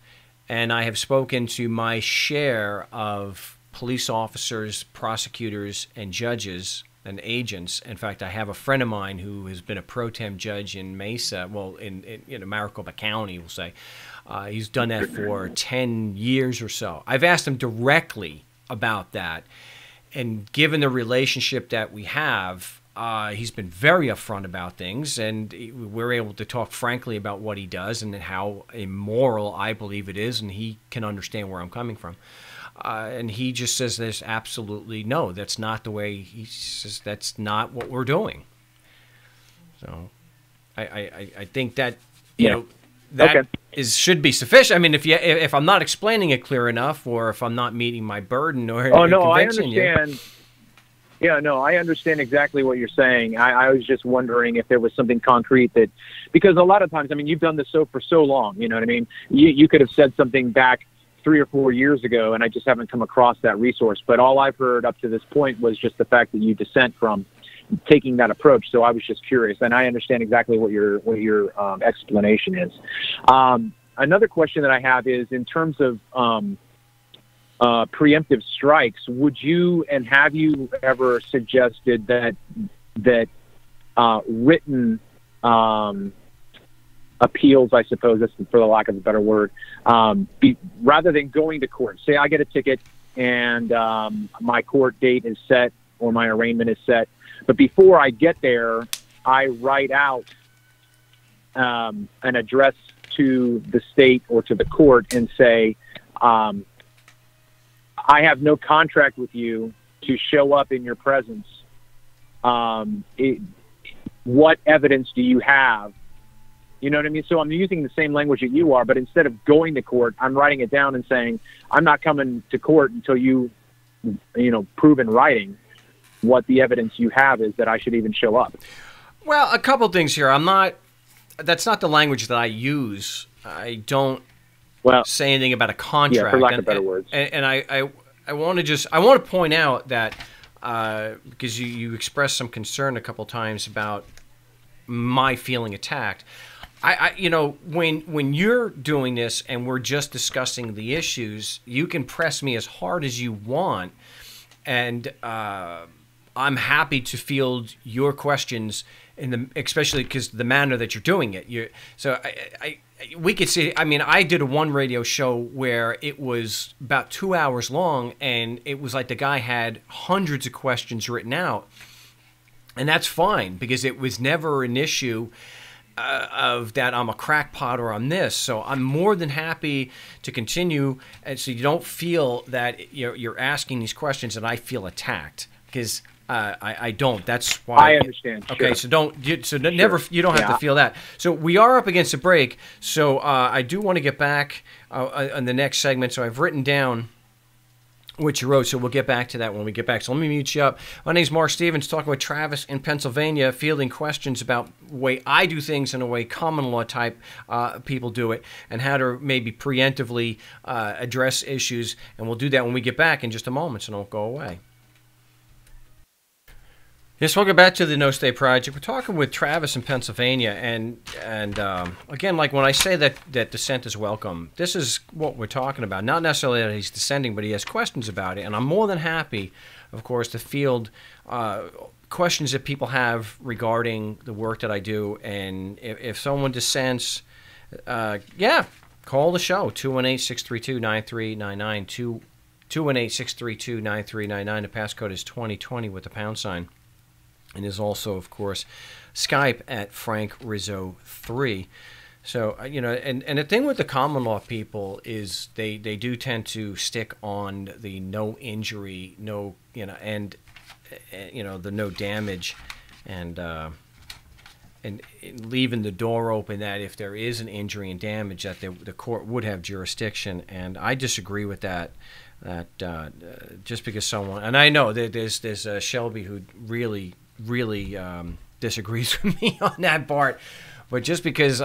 And I have spoken to my share of police officers, prosecutors, and judges and agents. In fact, I have a friend of mine who has been a pro tem judge in Mesa, in Maricopa County, we'll say. He's done that for 10 years or so. I've asked him directly about that. And given the relationship that we have, he's been very upfront about things, and we're able to talk frankly about what he does and how immoral I believe it is, and he can understand where I'm coming from. And he just says there's absolutely no, that's not the way, he says that's not what we're doing. So I think that, you know, that should be sufficient. I mean, if I'm not explaining it clear enough, or if I'm not meeting my burden, or convincing you. Yeah, no, I understand exactly what you're saying. I was just wondering if there was something concrete that, because a lot of times, I mean, you've done this for so long, you know what I mean? You could have said something back 3 or 4 years ago, and I just haven't come across that resource. But all I've heard up to this point was just the fact that you dissent from taking that approach. So I was just curious, and I understand exactly what your explanation is. Another question that I have is in terms of preemptive strikes. Would you and have you ever suggested that written appeals, I suppose that's for the lack of a better word, rather than going to court? Say I get a ticket and my court date is set or my arraignment is set, but before I get there, I write out an address to the state or to the court and say, I have no contract with you to show up in your presence. What evidence do you have? You know what I mean? So I'm using the same language that you are, but instead of going to court, I'm writing it down and saying, I'm not coming to court until you prove in writing what the evidence you have is that I should even show up. Well, a couple things here. That's not the language that I use. I don't say anything about a contract. Yeah, for lack of better words. And I want to point out that because you expressed some concern a couple times about my feeling attacked. When you're doing this and we're just discussing the issues, you can press me as hard as you want, and I'm happy to field your questions especially because the manner that you're doing it. We could see. I mean, I did one radio show where it was about 2 hours long, and it was like the guy had hundreds of questions written out, and that's fine because it was never an issue of that I'm a crackpot or I'm this. So I'm more than happy to continue, and so you don't feel that you're asking these questions and I feel attacked, because I don't. That's why I understand. Okay, sure. Never. You don't have to feel that. So we are up against a break. So I do want to get back on the next segment. So I've written down what you wrote, so we'll get back to that when we get back. So let me mute you up. My name's Marc Stevens, talking with Travis in Pennsylvania, fielding questions about the way I do things and the way common law type people do it, and how to maybe preemptively address issues. And we'll do that when we get back in just a moment, so don't go away. Yes, welcome back to the No State Project. We're talking with Travis in Pennsylvania, and again, like when I say that dissent is welcome, this is what we're talking about. Not necessarily that he's dissenting, but he has questions about it, and I'm more than happy, of course, to field questions that people have regarding the work that I do. And if someone dissents, call the show, 218-632-9399, 218-632-9399. The passcode is 2020 with the £. And there's also, of course, Skype at Frank Rizzo 3. So, and the thing with the common law people is they do tend to stick on the no injury, the no damage, and leaving the door open that if there is an injury and damage, that the court would have jurisdiction. And I disagree with that. Just because someone, and I know that there's Shelby who really disagrees with me on that part, but just because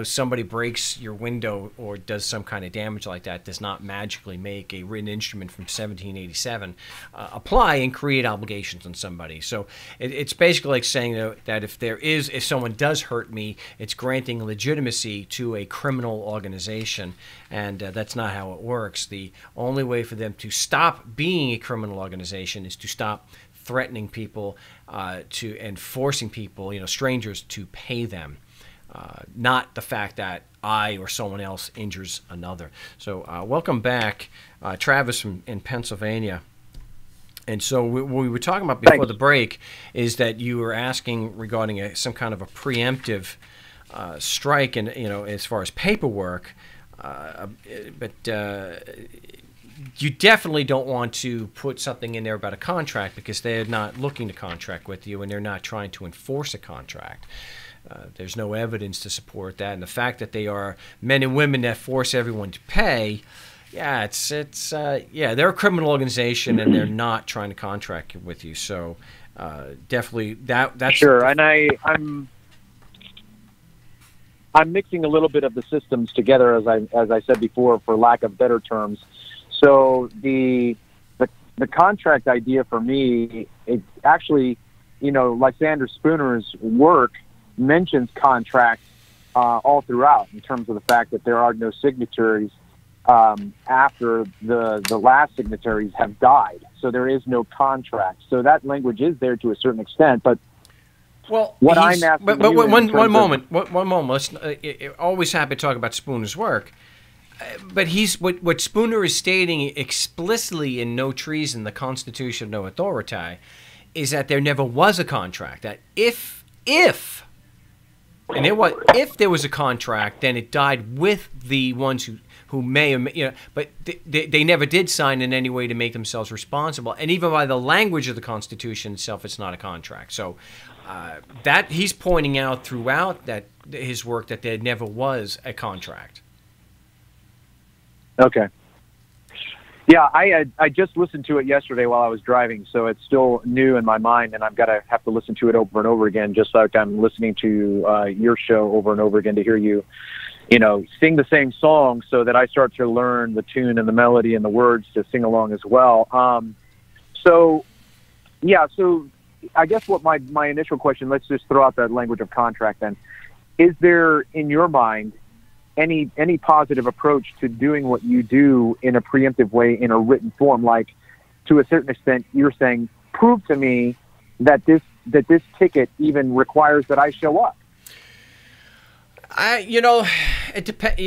somebody breaks your window or does some kind of damage like that does not magically make a written instrument from 1787 apply and create obligations on somebody. So it's basically like saying that if someone does hurt me, it's granting legitimacy to a criminal organization, and that's not how it works. The only way for them to stop being a criminal organization is to stop threatening people and forcing people, strangers, to pay them, not the fact that I or someone else injures another. So welcome back, Travis in Pennsylvania. And so what we were talking about before the break is that you were asking regarding some kind of a preemptive strike, and as far as paperwork, but you definitely don't want to put something in there about a contract, because they're not looking to contract with you, and they're not trying to enforce a contract. There's no evidence to support that, and the fact that they are men and women that force everyone to pay. Yeah, they're a criminal organization, and they're not trying to contract with you. So definitely that's sure. And I'm mixing a little bit of the systems together, as I said before, for lack of better terms. So the contract idea for me, it actually, Lysander Spooner's work mentions contracts all throughout, in terms of the fact that there are no signatories after the last signatories have died. So there is no contract. So that language is there to a certain extent, but what I'm asking one moment. Let's always happy to talk about Spooner's work, but what Spooner is stating explicitly in No Treason, the Constitution of No Authority, is that there never was a contract. That if there was a contract, then it died with the ones who may, but they never did sign in any way to make themselves responsible. And even by the language of the Constitution itself, it's not a contract. So that he's pointing out throughout his work that there never was a contract. Okay. Yeah, I just listened to it yesterday while I was driving, so it's still new in my mind, and I've got to have to listen to it over and over again, just like I'm listening to your show over and over again to hear you, sing the same song, so that I start to learn the tune and the melody and the words to sing along as well. So I guess what my initial question, let's just throw out that language of contract then. Is there, in your mind, any positive approach to doing what you do in a preemptive way in a written form? Like, to a certain extent, you're saying, prove to me that this ticket even requires that I show up. It depends.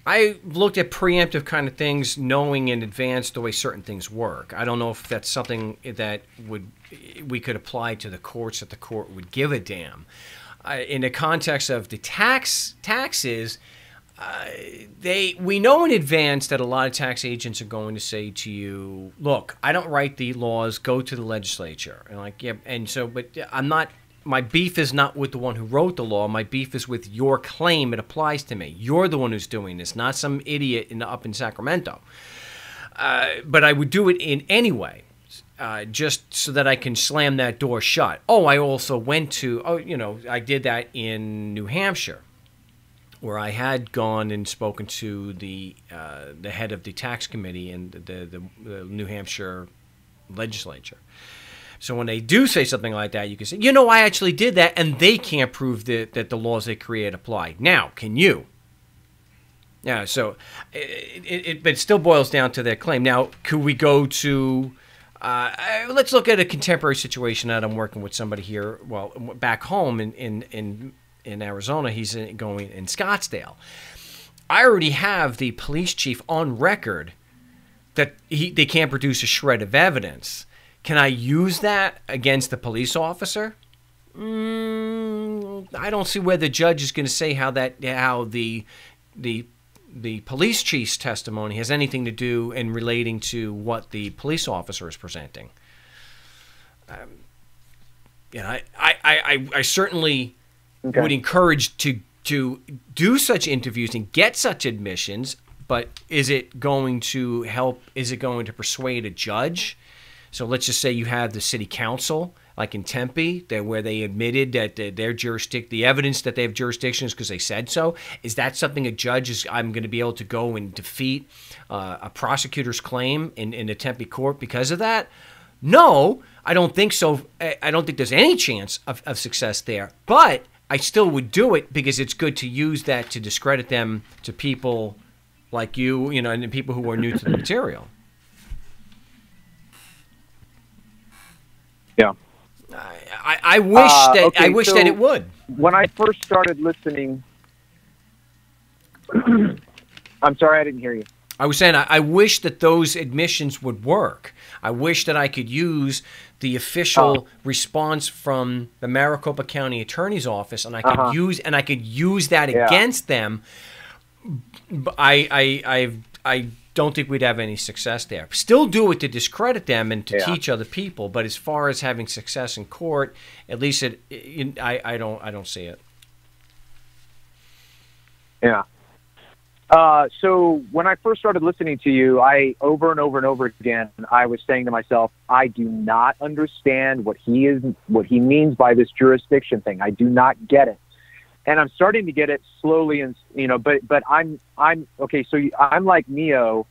I looked at preemptive kind of things, knowing in advance the way certain things work. I don't know if that's something that we could apply to the courts, that the court would give a damn. In the context of the taxes, we know in advance that a lot of tax agents are going to say to you, "Look, I don't write the laws. Go to the legislature." And but I'm not. My beef is not with the one who wrote the law. My beef is with your claim it applies to me. You're the one who's doing this, not some idiot up in Sacramento. But I would do it in any way. Just so that I can slam that door shut. I also went to, I did that in New Hampshire, where I had gone and spoken to the head of the tax committee in the New Hampshire legislature. So when they do say something like that, you can say, I actually did that, and they can't prove that the laws they create apply. Now, can you? Yeah, so but it still boils down to their claim. Now, could we go to... let's look at a contemporary situation that I'm working with somebody here. Well, back home in Arizona, he's going in Scottsdale. I already have the police chief on record that they can't produce a shred of evidence. Can I use that against the police officer? I don't see where the judge is going to say how the police chief's testimony has anything to do in relating to what the police officer is presenting. I certainly would encourage to do such interviews and get such admissions, but is it going to help? Is it going to persuade a judge? So let's just say you have the city council, like in Tempe, where they admitted that their jurisdiction, the evidence that they have jurisdiction is because they said so. Is that something a judge is? I'm going to be able to go and defeat a prosecutor's claim in the Tempe court because of that? No, I don't think so. I don't think there's any chance of success there. But I still would do it because it's good to use that to discredit them to people like you, and people who are new to the material. Yeah. I wish that it would. When I first started listening, I'm sorry, I didn't hear you. I was saying I wish that those admissions would work. I wish that I could use the official response from the Maricopa County Attorney's Office, and I could use that against them. But I don't think we'd have any success there. Still do it to discredit them and to teach other people, but as far as having success in court, at least I don't see it. Yeah. So when I first started listening to you, I over and over again, I was saying to myself, I do not understand what he means by this jurisdiction thing. I do not get it. And I'm starting to get it slowly, and but I'm okay. So I'm like Neo,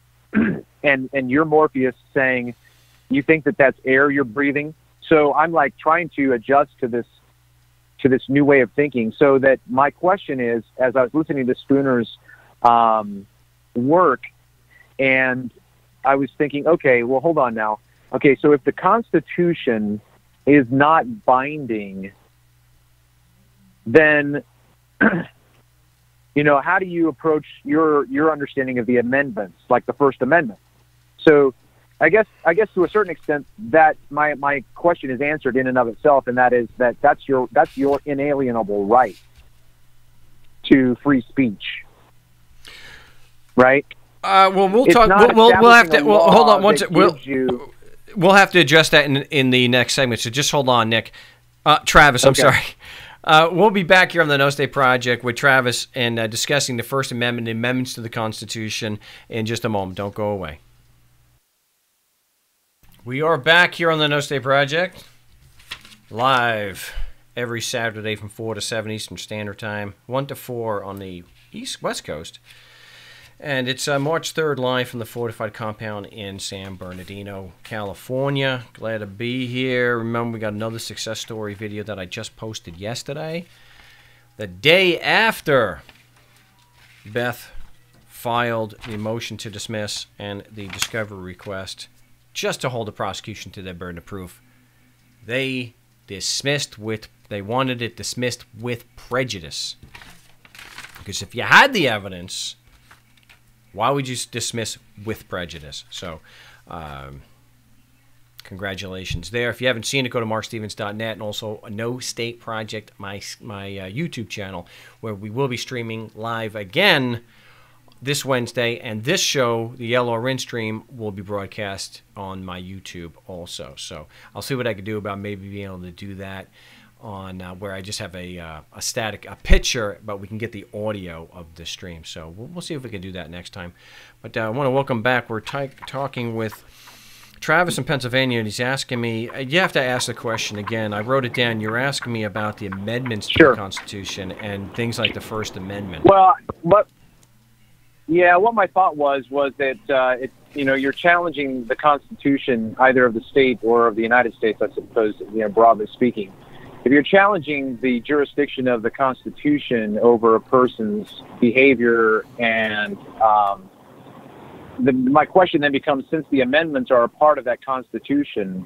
and you're Morpheus, saying you think that that's air you're breathing. So I'm like trying to adjust to this new way of thinking. So that my question is, as I was listening to Spooner's work, and I was thinking, okay, well, hold on now. Okay, so if the Constitution is not binding, then how do you approach your understanding of the amendments, like the First Amendment? So I guess to a certain extent that my question is answered in and of itself, and that is that's your inalienable right to free speech. Right. Well, we'll talk. We'll have to. Well, hold on. We'll have to address that in the next segment. So just hold on, Nick. Travis, I'm sorry. We'll be back here on the No State Project with Travis and discussing the First Amendment, amendments to the Constitution, in just a moment. Don't go away. We are back here on the No State Project, live every Saturday from 4 to 7 Eastern Standard Time, 1 to 4 on the West Coast. And it's March 3rd, live from the Fortified Compound in San Bernardino, California. Glad to be here. Remember, we got another success story video that I just posted yesterday. The day after Beth filed the motion to dismiss and the discovery request, just to hold the prosecution to their burden of proof, they wanted it dismissed with prejudice. Because if you had the evidence, why would you dismiss with prejudice? So, congratulations there. If you haven't seen it, go to markstevens.net, and also No State Project, my YouTube channel, where we will be streaming live again this Wednesday. And this show, the Yellow Orange stream, will be broadcast on my YouTube also. So I'll see what I can do about maybe being able to do that on where I just have a picture, but we can get the audio of the stream. So we'll see if we can do that next time. But I want to welcome back. We're talking with Travis in Pennsylvania, and he's asking me, you have to ask the question again. I wrote it down. You're asking me about the amendments to the Constitution and things like the First Amendment. Well, what my thought was that you're challenging the Constitution, either of the state or of the United States, I suppose, broadly speaking. If you're challenging the jurisdiction of the Constitution over a person's behavior, and my question then becomes, since the amendments are a part of that Constitution,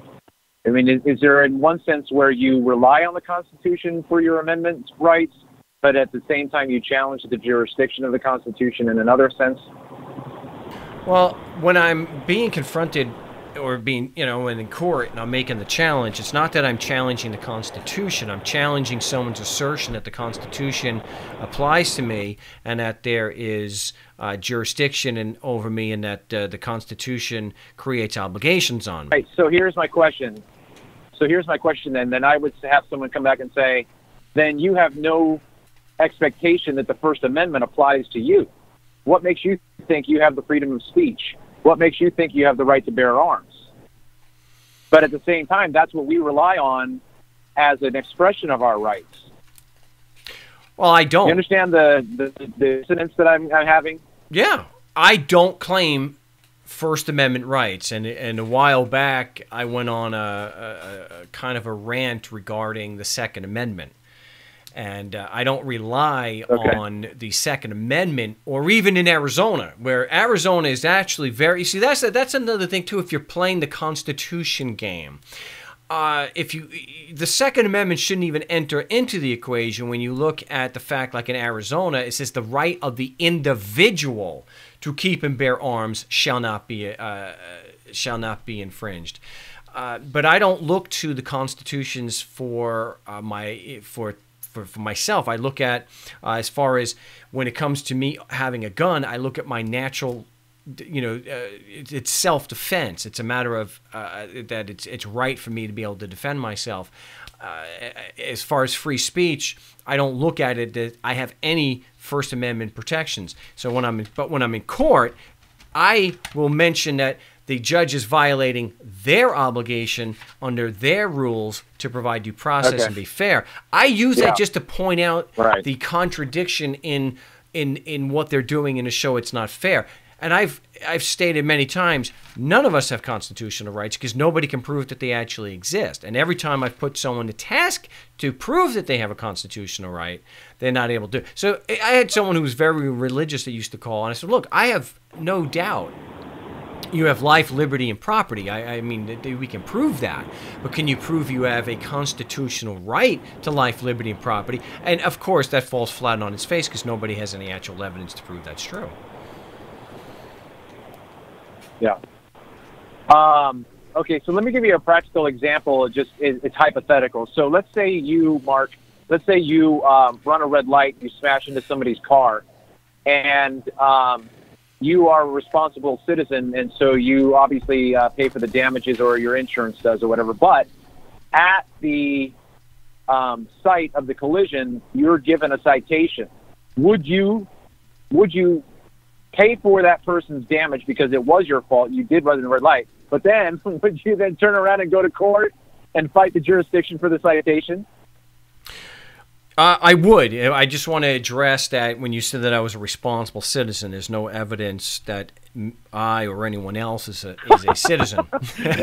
I mean, is there in one sense where you rely on the Constitution for your amendment rights, but at the same time you challenge the jurisdiction of the Constitution in another sense? Well, when I'm being confronted or being, in court and I'm making the challenge, it's not that I'm challenging the Constitution. I'm challenging someone's assertion that the Constitution applies to me and that there is jurisdiction over me, and that the Constitution creates obligations on me. Right. So here's my question. Then I would have someone come back and say, then you have no expectation that the First Amendment applies to you. What makes you think you have the freedom of speech? What makes you think you have the right to bear arms? But at the same time, that's what we rely on as an expression of our rights. Well, I don't. You understand the incidents that I'm having? Yeah. I don't claim First Amendment rights. And a while back, I went on a kind of a rant regarding the Second Amendment. And I don't rely on the Second Amendment, or even in Arizona, where Arizona is actually very... See, that's another thing, too, if you're playing the Constitution game. the Second Amendment shouldn't even enter into the equation when you look at the fact, like in Arizona, it says the right of the individual to keep and bear arms shall not be infringed. But I don't look to the constitutions for myself. I look at as far as when it comes to me having a gun, I look at my natural. It's self-defense. It's a matter of that it's right for me to be able to defend myself. As far as free speech, I don't look at it that I have any First Amendment protections. So when I'm in court, I will mention that the judge is violating their obligation under their rules to provide due process and be fair. I use that just to point out the contradiction in what they're doing and to show it's not fair. And I've stated many times, none of us have constitutional rights because nobody can prove that they actually exist. And every time I've put someone to task to prove that they have a constitutional right, they're not able to. So I had someone who was very religious that used to call, and I said, look, I have no doubt you have life, liberty, and property. I mean, we can prove that. But can you prove you have a constitutional right to life, liberty, and property? And, of course, that falls flat on its face because nobody has any actual evidence to prove that's true. Yeah. Okay, so let me give you a practical example. It's hypothetical. So let's say you, Mark, run a red light, you smash into somebody's car, and you are a responsible citizen, and so you obviously pay for the damages, or your insurance does, or whatever. But at the site of the collision, you're given a citation. Would you pay for that person's damage because it was your fault? You did run the red light, but then would you then turn around and go to court and fight the jurisdiction for the citation? I would. I just want to address that when you said that I was a responsible citizen, there's no evidence that I or anyone else is a citizen.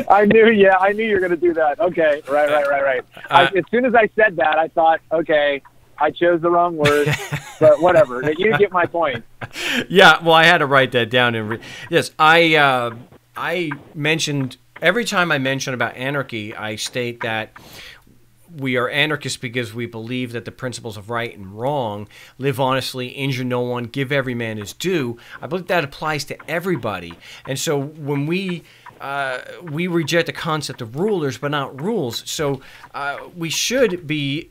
I knew you were going to do that. Okay, right. As soon as I said that, I thought, okay, I chose the wrong word, but whatever. You get my point. Yeah, well, I had to write that down. Yes, I mentioned, every time I mention about anarchy, I state that we are anarchists because we believe that the principles of right and wrong, live honestly, injure no one, give every man his due. I believe that applies to everybody. And so when we reject the concept of rulers but not rules, so we should be,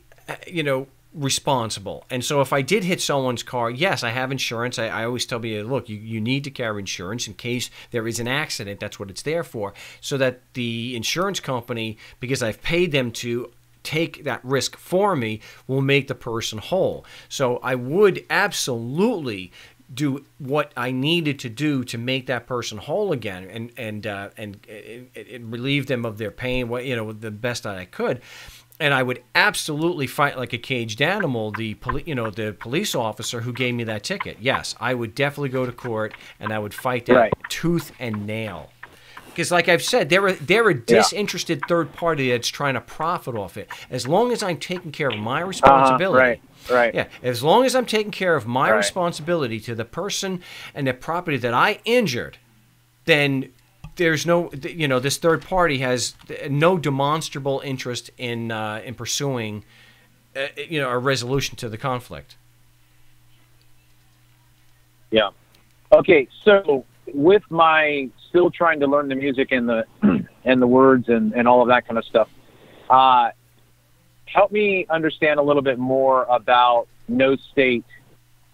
responsible. And so if I did hit someone's car, yes, I have insurance. I always tell people, look, you need to carry insurance in case there is an accident. That's what it's there for. So that the insurance company, because I've paid them to take that risk for me, will make the person whole. So I would absolutely do what I needed to do to make that person whole again and relieve them of their pain, the best that I could. And I would absolutely fight like a caged animal the police officer who gave me that ticket. Yes, I would definitely go to court and I would fight that tooth and nail. Because like I've said, they're a disinterested third party that's trying to profit off it. As long as I'm taking care of my responsibility. Right. Yeah. As long as I'm taking care of my responsibility to the person and the property that I injured, then there's no, this third party has no demonstrable interest in pursuing, a resolution to the conflict. Yeah. Okay. So with my still trying to learn the music and the words and all of that kind of stuff, help me understand a little bit more about no state,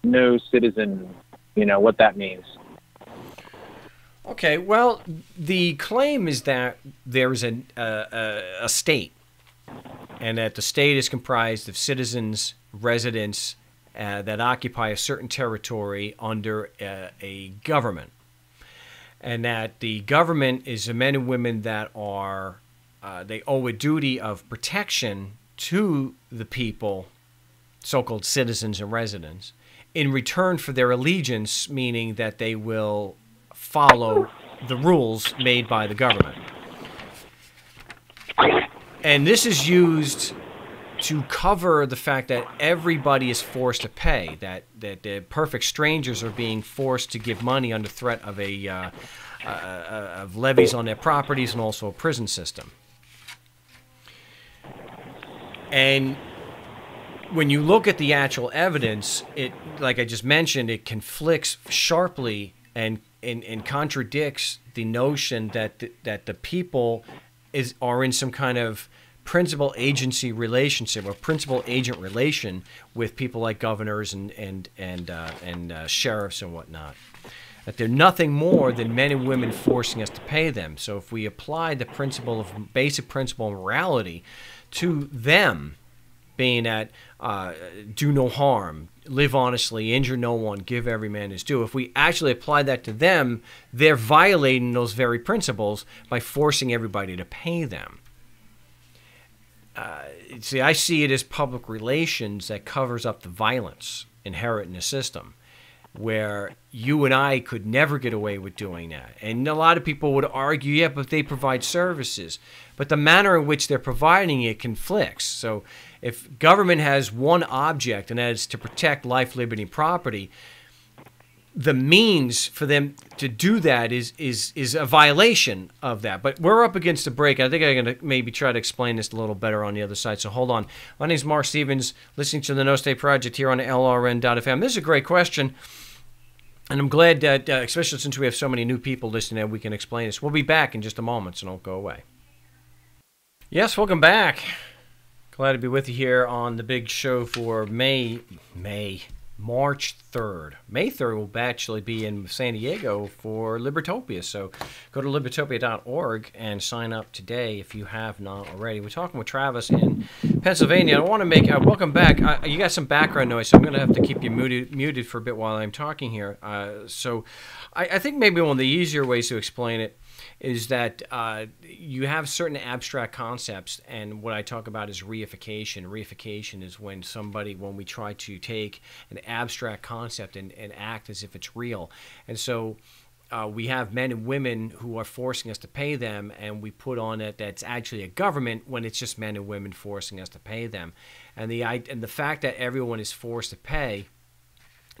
no citizen. What that means. Okay, well, the claim is that there is a state, and that the state is comprised of citizens, residents that occupy a certain territory under a government, and that the government is the men and women that are they owe a duty of protection to the people, so-called citizens and residents, in return for their allegiance, meaning that they will follow the rules made by the government. And this is used to cover the fact that everybody is forced to pay, that the perfect strangers are being forced to give money under threat of of levies on their properties and also a prison system. And when you look at the actual evidence, it, like I just mentioned, it conflicts sharply and contradicts the notion that the people are in some kind of principal agency relationship or principal agent relation with people like governors and sheriffs and whatnot. That they're nothing more than men and women forcing us to pay them. So if we apply the basic principle of morality to them, being that do no harm, live honestly, injure no one, give every man his due. If we actually apply that to them, they're violating those very principles by forcing everybody to pay them. See, I see it as public relations that covers up the violence inherent in the system, where you and I could never get away with doing that. And a lot of people would argue, yeah, but they provide services. But the manner in which they're providing it conflicts. So if government has one object, and that is to protect life, liberty, and property, the means for them to do that is a violation of that. But we're up against a break. I think I'm going to maybe try to explain this a little better on the other side. So hold on. My name is Marc Stevens, listening to the No State Project here on LRN.FM. This is a great question. And I'm glad that, especially since we have so many new people listening, that we can explain this. We'll be back in just a moment, so don't go away. Yes, welcome back. Glad to be with you here on the big show for March 3rd. May 3rd will actually be in San Diego for Libertopia. So go to libertopia.org and sign up today if you have not already. We're talking with Travis in Pennsylvania. I want to make welcome back. You got some background noise, so I'm going to have to keep you muted for a bit while I'm talking here. So I think maybe one of the easier ways to explain it is that you have certain abstract concepts, and what I talk about is reification. Reification is when we try to take an abstract concept and act as if it's real. And so we have men and women who are forcing us to pay them, and we put on it that's actually a government when it's just men and women forcing us to pay them. And the fact that everyone is forced to pay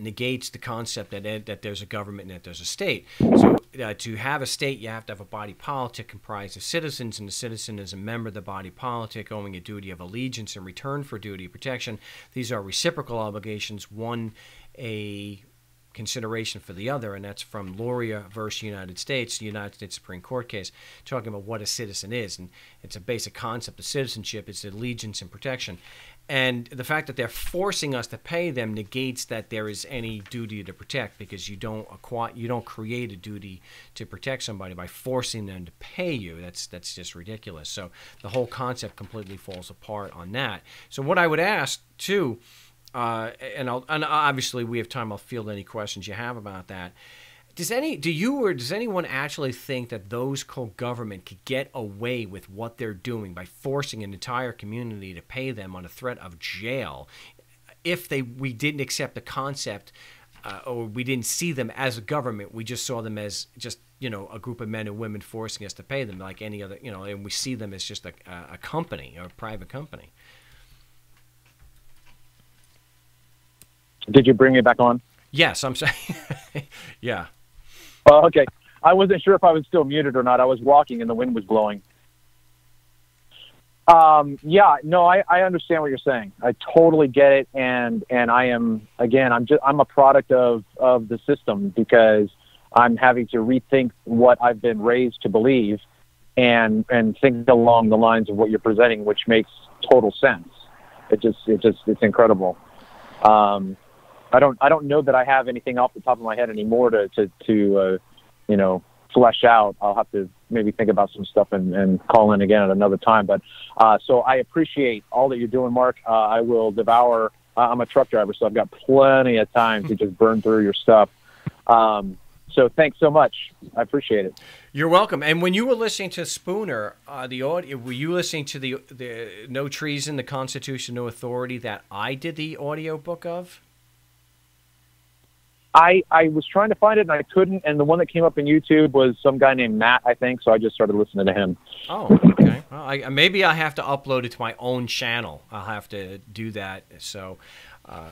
negates the concept that there's a government and that there's a state. So to have a state, you have to have a body politic comprised of citizens, and the citizen is a member of the body politic owing a duty of allegiance in return for duty of protection. These are reciprocal obligations, one a consideration for the other, and that's from Loria versus United States, the United States Supreme Court case, talking about what a citizen is. And it's a basic concept of citizenship. It's allegiance and protection. And the fact that they're forcing us to pay them negates that there is any duty to protect, because you don't create a duty to protect somebody by forcing them to pay you. That's just ridiculous. So the whole concept completely falls apart on that. So what I would ask too, and obviously we have time, I'll field any questions you have about that. Does anyone actually think that those government could get away with what they're doing by forcing an entire community to pay them on a threat of jail if we didn't accept the concept or we didn't see them as a government? We just saw them as just a group of men and women forcing us to pay them like any other, and we see them as just a company or a private company. Did you bring me back on? Yes, I'm saying. Yeah. Oh, okay. I wasn't sure if I was still muted or not. I was walking and the wind was blowing. Yeah, no, I understand what you're saying. I totally get it. And I am, again, I'm a product of the system, because I'm having to rethink what I've been raised to believe and think along the lines of what you're presenting, which makes total sense. It's incredible. I don't know that I have anything off the top of my head anymore to flesh out. I'll have to maybe think about some stuff and call in again at another time. But so I appreciate all that you're doing, Marc. I will devour. I'm a truck driver, so I've got plenty of time to just burn through your stuff. So thanks so much. I appreciate it. You're welcome. And when you were listening to Spooner, the audio, were you listening to the No Treason, the Constitution, No Authority that I did the audio book of? I was trying to find it and I couldn't, and the one that came up in YouTube was some guy named Matt, I think, so I just started listening to him. Oh, okay. Well, maybe I have to upload it to my own channel. I'll have to do that. So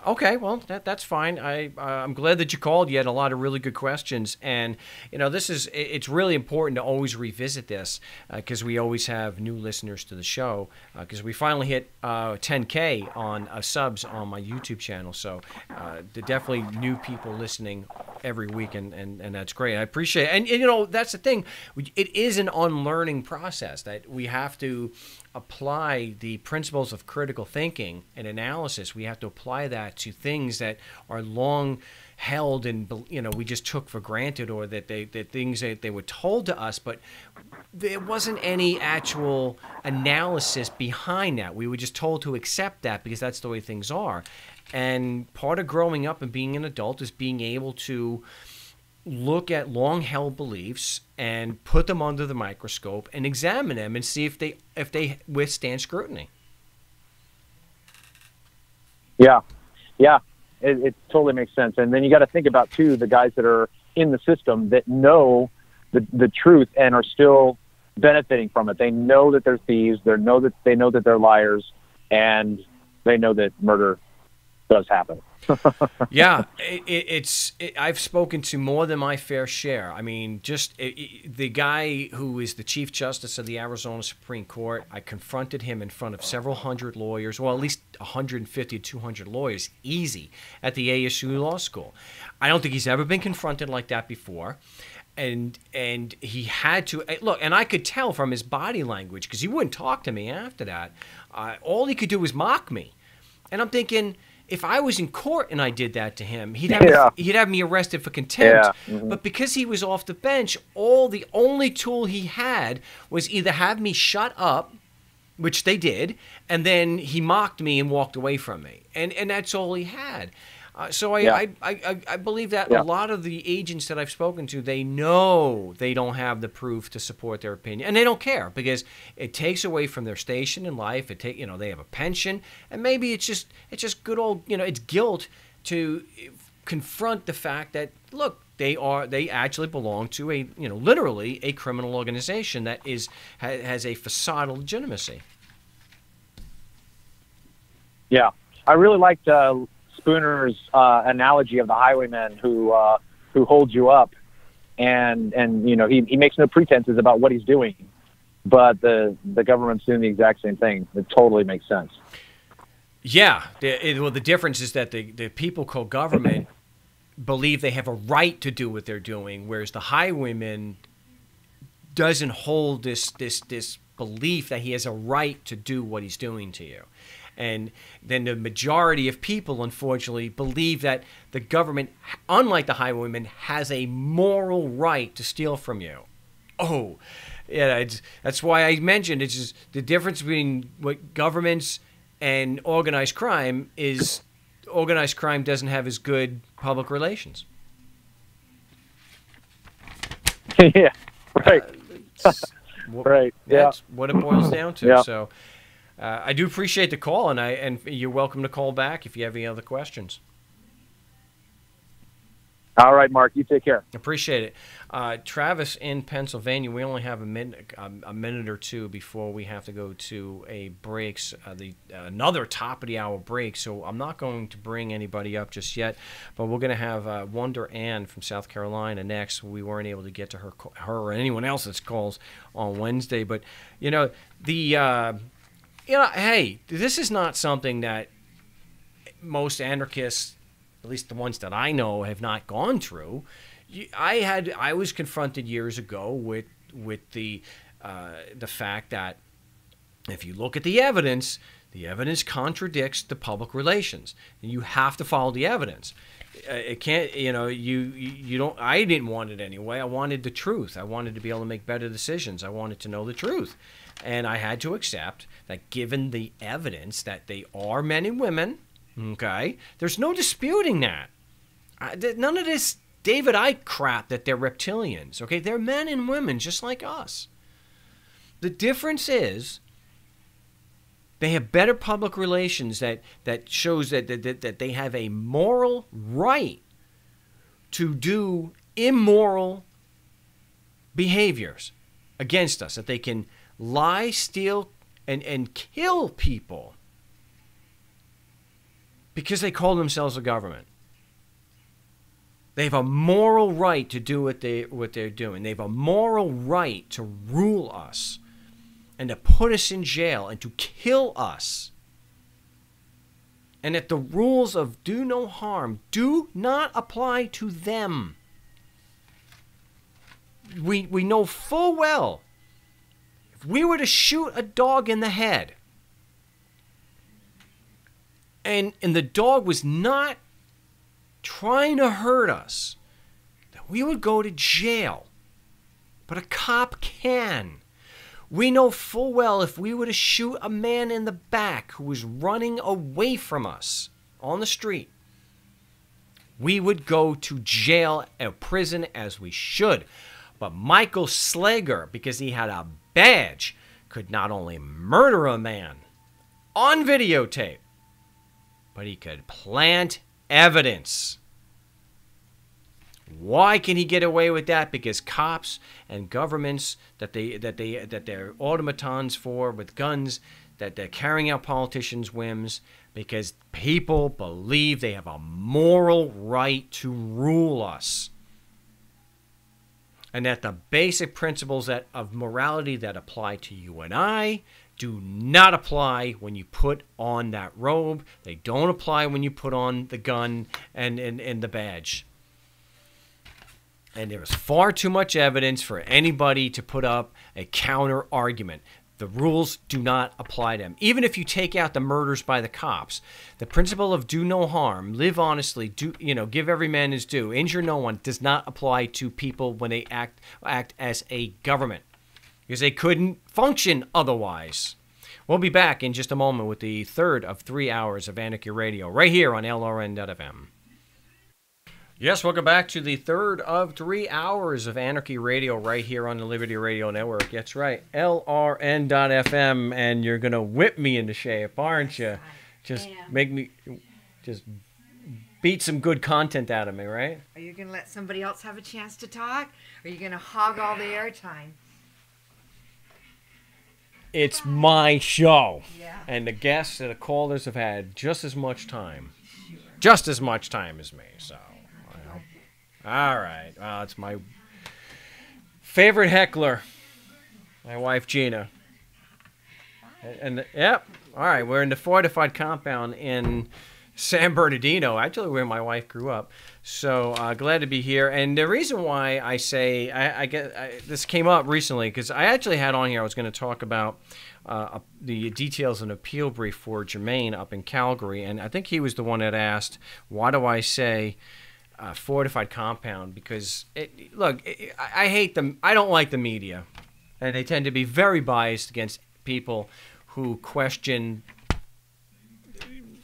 Okay, well, that's fine. I'm glad that you called. You had a lot of really good questions, and it's really important to always revisit this because we always have new listeners to the show because we finally hit 10K on subs on my YouTube channel. So there are definitely new people listening every week, and that's great. I appreciate it. And that's the thing. It is an unlearning process that we have to apply the principles of critical thinking and analysis. We have to apply that to things that are long held and we just took for granted, or that things that they were told to us, but there wasn't any actual analysis behind that. We were just told to accept that because that's the way things are. And part of growing up and being an adult is being able to look at long-held beliefs and put them under the microscope and examine them and see if they withstand scrutiny. Yeah, it totally makes sense. And then you got to think about too the guys that are in the system that know the truth and are still benefiting from it. They know that they're thieves. They know that they're liars, and they know that murder does happen. Yeah, I've spoken to more than my fair share. I mean, the guy who is the Chief Justice of the Arizona Supreme Court, I confronted him in front of several hundred lawyers, well, at least 150 to 200 lawyers, easy, at the ASU Law School. I don't think he's ever been confronted like that before. And he had to look, and I could tell from his body language because he wouldn't talk to me after that. All he could do was mock me, and I'm thinking, if I was in court and I did that to him, he'd have me arrested for contempt. Yeah. Mm-hmm. But because he was off the bench, the only tool he had was either have me shut up, which they did, and then he mocked me and walked away from me, and that's all he had. I believe that a lot of the agents that I've spoken to, they know they don't have the proof to support their opinion, and they don't care because it takes away from their station in life. They have a pension, and maybe it's just good old it's guilt to confront the fact that look, they actually belong to a literally a criminal organization that has a facade of legitimacy. Yeah, I really liked Spooner's analogy of the highwayman who holds you up, and he makes no pretenses about what he's doing, but the government's doing the exact same thing. It totally makes sense. Yeah, the difference is that the people called government believe they have a right to do what they're doing, whereas the highwayman doesn't hold this belief that he has a right to do what he's doing to you. And then the majority of people, unfortunately, believe that the government, unlike the highwayman, has a moral right to steal from you. Oh, yeah, that's why I mentioned it's just the difference between what governments and organized crime is organized crime doesn't have as good public relations. Yeah, right. Right. That's what it boils down to. Yeah. So I do appreciate the call, and you're welcome to call back if you have any other questions. All right, Mark, you take care. Appreciate it. Travis in Pennsylvania, we only have a minute or two before we have to go to a break, another top of the hour break. So I'm not going to bring anybody up just yet, but we're going to have Wonder Ann from South Carolina next. We weren't able to get to her or anyone else's calls on Wednesday, but hey, this is not something that most anarchists, at least the ones that I know, have not gone through. I was confronted years ago with the fact that if you look at the evidence contradicts the public relations, and you have to follow the evidence. It can't, you don't. I didn't want it anyway. I wanted the truth. I wanted to be able to make better decisions. I wanted to know the truth, and I had to accept that given the evidence that they are men and women. Okay, there's no disputing that. None of this David Icke crap that they're reptilians. Okay, they're men and women just like us. The difference is they have better public relations that shows that they have a moral right to do immoral behaviors against us. That they can lie, steal, and kill people because they call themselves a government. They have a moral right to do what they're doing. They have a moral right to rule us and to put us in jail and to kill us. And that the rules of do no harm do not apply to them. We know full well, if we were to shoot a dog in the head, and the dog was not trying to hurt us, that we would go to jail. But a cop can. We know full well if we were to shoot a man in the back who was running away from us on the street, we would go to jail or prison as we should. But Michael Slager, because he had a badge, could not only murder a man on videotape, but he could plant evidence. Why can he get away with that? Because cops and governments that they're automatons for with guns, that they're carrying out politicians' whims, because people believe they have a moral right to rule us. And that the basic principles of morality that apply to you and I do not apply when you put on that robe. They don't apply when you put on the gun and the badge. And there is far too much evidence for anybody to put up a counter argument. The rules do not apply to them. Even if you take out the murders by the cops, the principle of do no harm, live honestly, give every man his due, injure no one, does not apply to people when they act as a government, because they couldn't function otherwise. We'll be back in just a moment with the third of 3 hours of Anarchy Radio, right here on LRN.FM. Yes, welcome back to the third of 3 hours of Anarchy Radio right here on the Liberty Radio Network. That's right, LRN.FM, and you're going to whip me into shape, aren't you? Just make me, just beat some good content out of me, right? Are you going to let somebody else have a chance to talk? Or are you going to hog all the airtime? It's my show. Yeah. And the guests and the callers have had just as much time. Sure. Just as much time as me, so... All right. Well, it's my favorite heckler, my wife Gina. Yep. All right. We're in the fortified compound in San Bernardino, actually where my wife grew up. So glad to be here. And the reason why I say this came up recently because I actually had on here. I was going to talk about the details of an appeal brief for Jermaine up in Calgary, and I think he was the one that asked, "Why do I say?" Fortified compound, because I hate them. I don't like the media, and they tend to be very biased against people who question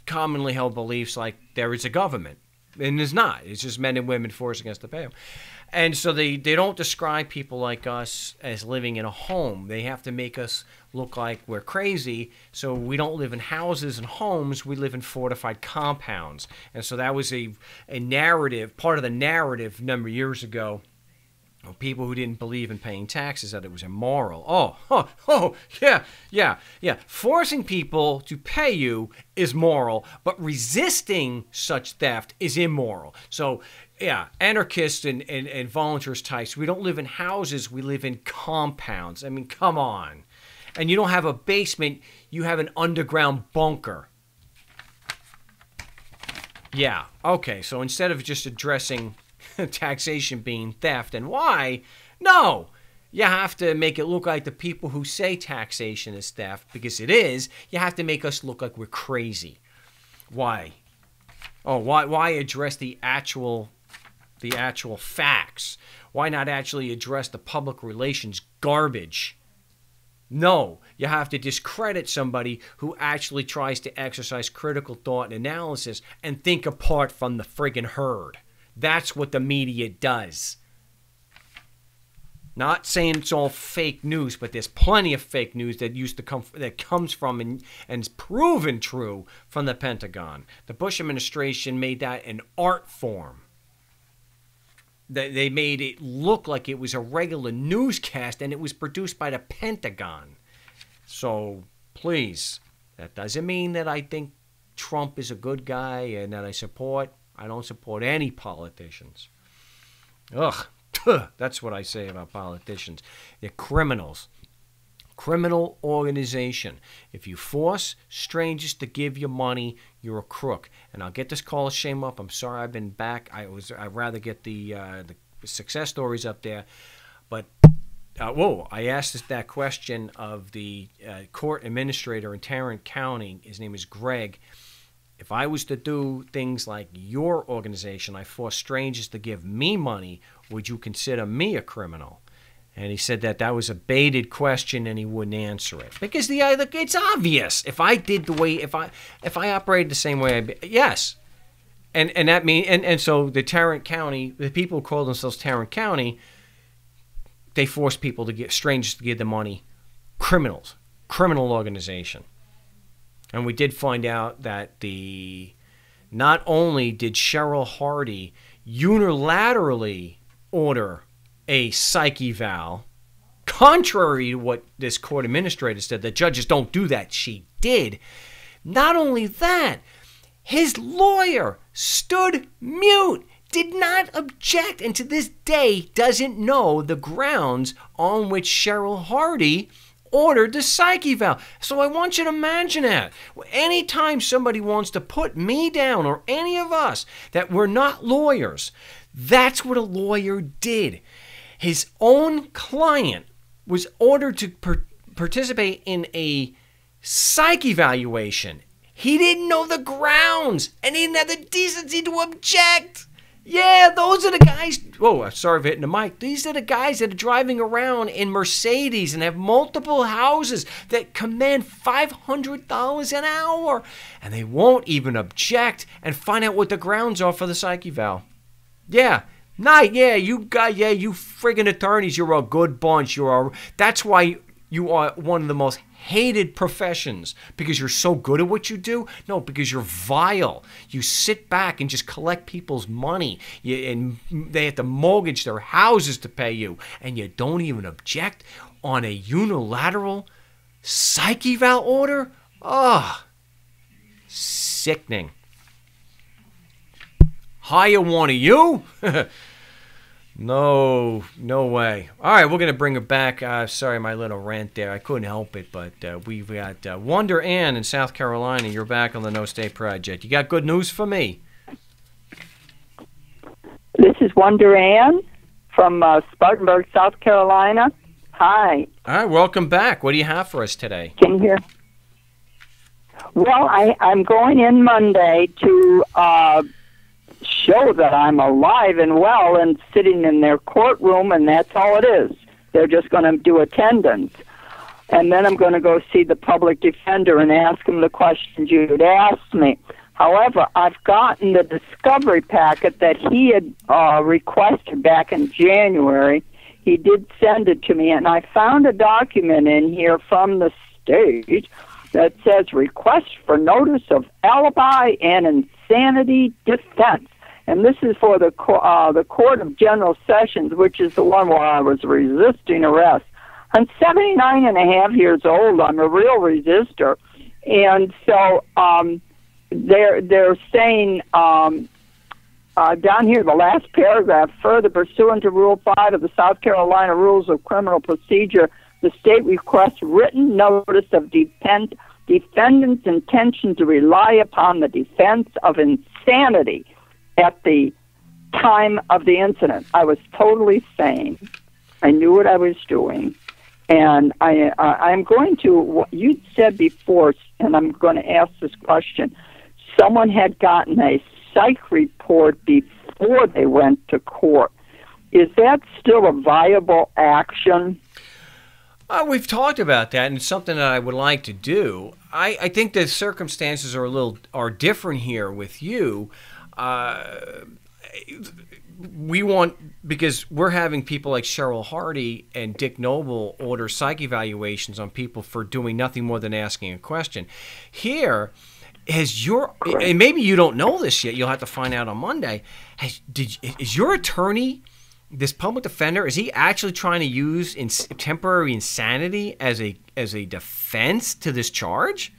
commonly held beliefs like there is a government, and there's not. It's just men and women forced against the pale. And so they don't describe people like us as living in a home. They have to make us look like we're crazy, so we don't live in houses and homes. We live in fortified compounds. And so that was a narrative, part of the narrative a number of years ago, of people who didn't believe in paying taxes, that it was immoral. Yeah. Forcing people to pay you is moral, but resisting such theft is immoral. So, yeah, anarchists and volunteers types, we don't live in houses, we live in compounds. I mean, come on. And you don't have a basement, you have an underground bunker. Yeah, okay, so instead of just addressing taxation being theft and why, no, you have to make it look like the people who say taxation is theft, because it is. You have to make us look like we're crazy. Why? Oh, why address the actual facts? Why not actually address the public relations garbage? No, you have to discredit somebody who actually tries to exercise critical thought and analysis and think apart from the friggin' herd. That's what the media does. Not saying it's all fake news, but there's plenty of fake news that comes from and is proven true from the Pentagon. The Bush administration made that an art form. They made it look like it was a regular newscast, and it was produced by the Pentagon. So, please, that doesn't mean that I think Trump is a good guy and that I don't support any politicians. Ugh, that's what I say about politicians. They're criminals. Criminal organization. If you force strangers to give you money, you're a crook. And I'll get this call of shame up. I'm sorry I've been back. I'd rather get the success stories up there. But I asked that question of the court administrator in Tarrant County. His name is Greg. If I was to do things like your organization, I force strangers to give me money, would you consider me a criminal? And he said that was a baited question and he wouldn't answer it. Because it's obvious. If I did if I operated the same way, yes. And that mean and so the Tarrant County, the people who call themselves Tarrant County, they force people to strangers to give them money. Criminals. Criminal organization. And we did find out that not only did Cheryl Hardy unilaterally order a psych eval, contrary to what this court administrator said, that judges don't do that, she did. Not only that, his lawyer stood mute, did not object, and to this day doesn't know the grounds on which Cheryl Hardy ordered the psych eval. So I want you to imagine that. Anytime somebody wants to put me down or any of us, that we're not lawyers, that's what a lawyer did. His own client was ordered to participate in a psych evaluation. He didn't know the grounds, and he didn't have the decency to object. Yeah, those are the guys. Whoa, sorry for hitting the mic. These are the guys that are driving around in Mercedes and have multiple houses that command $500 an hour. And they won't even object and find out what the grounds are for the psych eval. Yeah, you friggin' attorneys, you're a good bunch. That's why you are one of the most hated professions, because you're so good at what you do? No, because you're vile. You sit back and just collect people's money, and they have to mortgage their houses to pay you, and you don't even object on a unilateral psych eval order? Oh, sickening. Hire one of you? No way. All right, we're going to bring her back. Sorry, my little rant there. I couldn't help it, but we've got Wonder Ann in South Carolina. You're back on the No State Project. You got good news for me? This is Wonder Ann from Spartanburg, South Carolina. Hi. All right, welcome back. What do you have for us today? Can you hear? Well, I'm going in Monday to show that I'm alive and well and sitting in their courtroom, and that's all it is. They're just going to do attendance. And then I'm going to go see the public defender and ask him the questions you'd asked me. However, I've gotten the discovery packet that he had requested back in January. He did send it to me, and I found a document in here from the state that says request for notice of alibi and insanity defense. And this is for the Court of General Sessions, which is the one where I was resisting arrest. I'm 79 and a half years old. I'm a real resistor. And so they're saying down here, the last paragraph, further pursuant to Rule 5 of the South Carolina Rules of Criminal Procedure, the state requests written notice of defendant's intention to rely upon the defense of insanity at the time of the incident. I was totally sane. I knew what I was doing. And I'm going to, what you said before, and I'm going to ask this question. Someone had gotten a psych report before they went to court. Is that still a viable action? We've talked about that, and it's something that I would like to do. I think the circumstances are different here with you. Because we're having people like Cheryl Hardy and Dick Noble order psych evaluations on people for doing nothing more than asking a question. Here, and maybe you don't know this yet, you'll have to find out on Monday, is your attorney, this public defender, is he actually trying to use temporary insanity as a defense to this charge?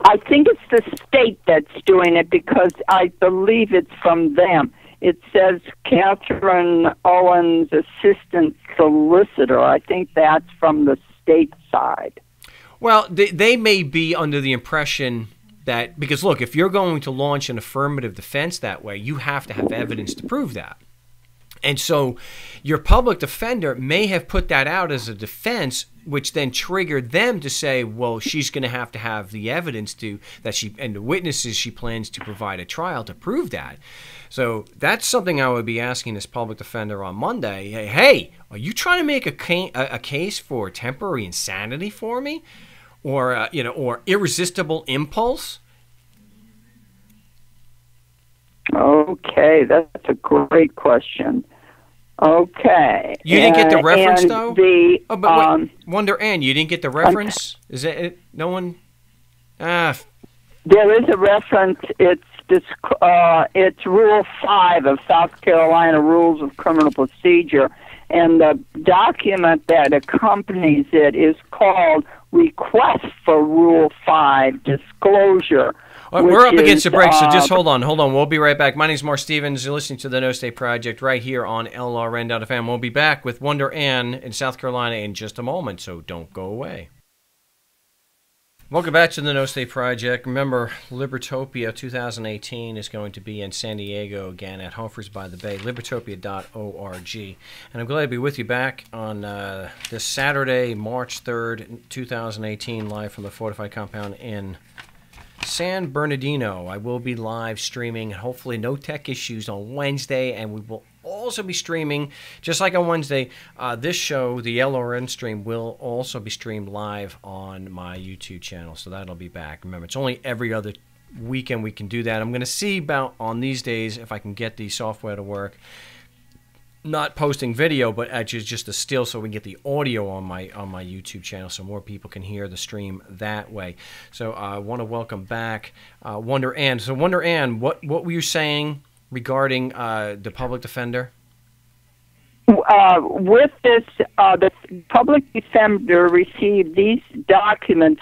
I think it's the state that's doing it because I believe it's from them. It says Catherine Owens, assistant solicitor. I think that's from the state side. Well, they may be under the impression that, because look, if you're going to launch an affirmative defense that way, you have to have evidence to prove that. And so your public defender may have put that out as a defense, which then triggered them to say, well, she's going to have the evidence that she and the witnesses she plans to provide at trial to prove that. So that's something I would be asking this public defender on Monday. Hey, are you trying to make a case for temporary insanity for me, or or irresistible impulse? Okay, that's a great question. Okay. You didn't get the reference, though? But wait, Wonder Ann, you didn't get the reference? Is that it? No one? There is a reference. It's Rule 5 of South Carolina Rules of Criminal Procedure, and the document that accompanies it is called Request for Rule 5 Disclosure. We're up against the break, so just hold on. We'll be right back. My name is Marc Stevens. You're listening to the No State Project right here on LRN.FM. We'll be back with Wonder Ann in South Carolina in just a moment, so don't go away. Welcome back to the No State Project. Remember, Libertopia 2018 is going to be in San Diego again at Humphreys by the Bay, libertopia.org. And I'm glad to be with you back on this Saturday, March 3rd, 2018, live from the Fortified Compound in San Bernardino. I will be live streaming, hopefully no tech issues on Wednesday, and we will also be streaming, just like on Wednesday, this show, the LRN stream, will also be streamed live on my YouTube channel, so that'll be back. Remember, it's only every other weekend we can do that. I'm going to see about on these days if I can get the software to work. Not posting video, but actually just a still so we can get the audio on my YouTube channel so more people can hear the stream that way. So I want to welcome back Wonder Ann. So Wonder Ann, what were you saying regarding the public defender? With this, the public defender received these documents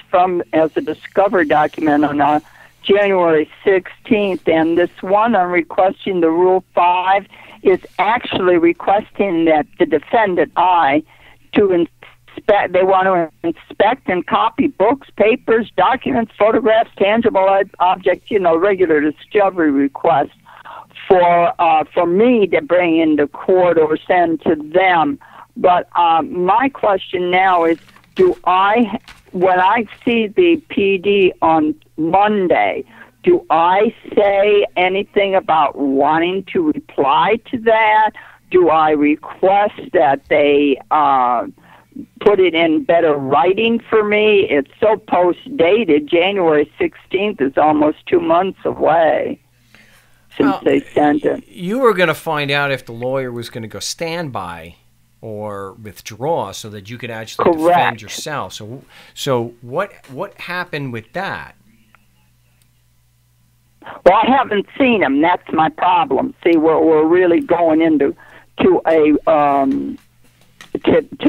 as a discovery document on January 16th, and this one on requesting the Rule 5 is actually requesting that the defendant, to inspect, they want to inspect and copy books, papers, documents, photographs, tangible objects, regular discovery requests for me to bring into court or send to them. But my question now is, when I see the PD on Monday, do I say anything about wanting to reply to that? Do I request that they put it in better writing for me? It's so post-dated. January 16th is almost 2 months away since they sent it. You were going to find out if the lawyer was going to go standby or withdraw so that you could actually defend yourself. So what happened with that? Well, I haven't seen him. That's my problem. See, we're really going into to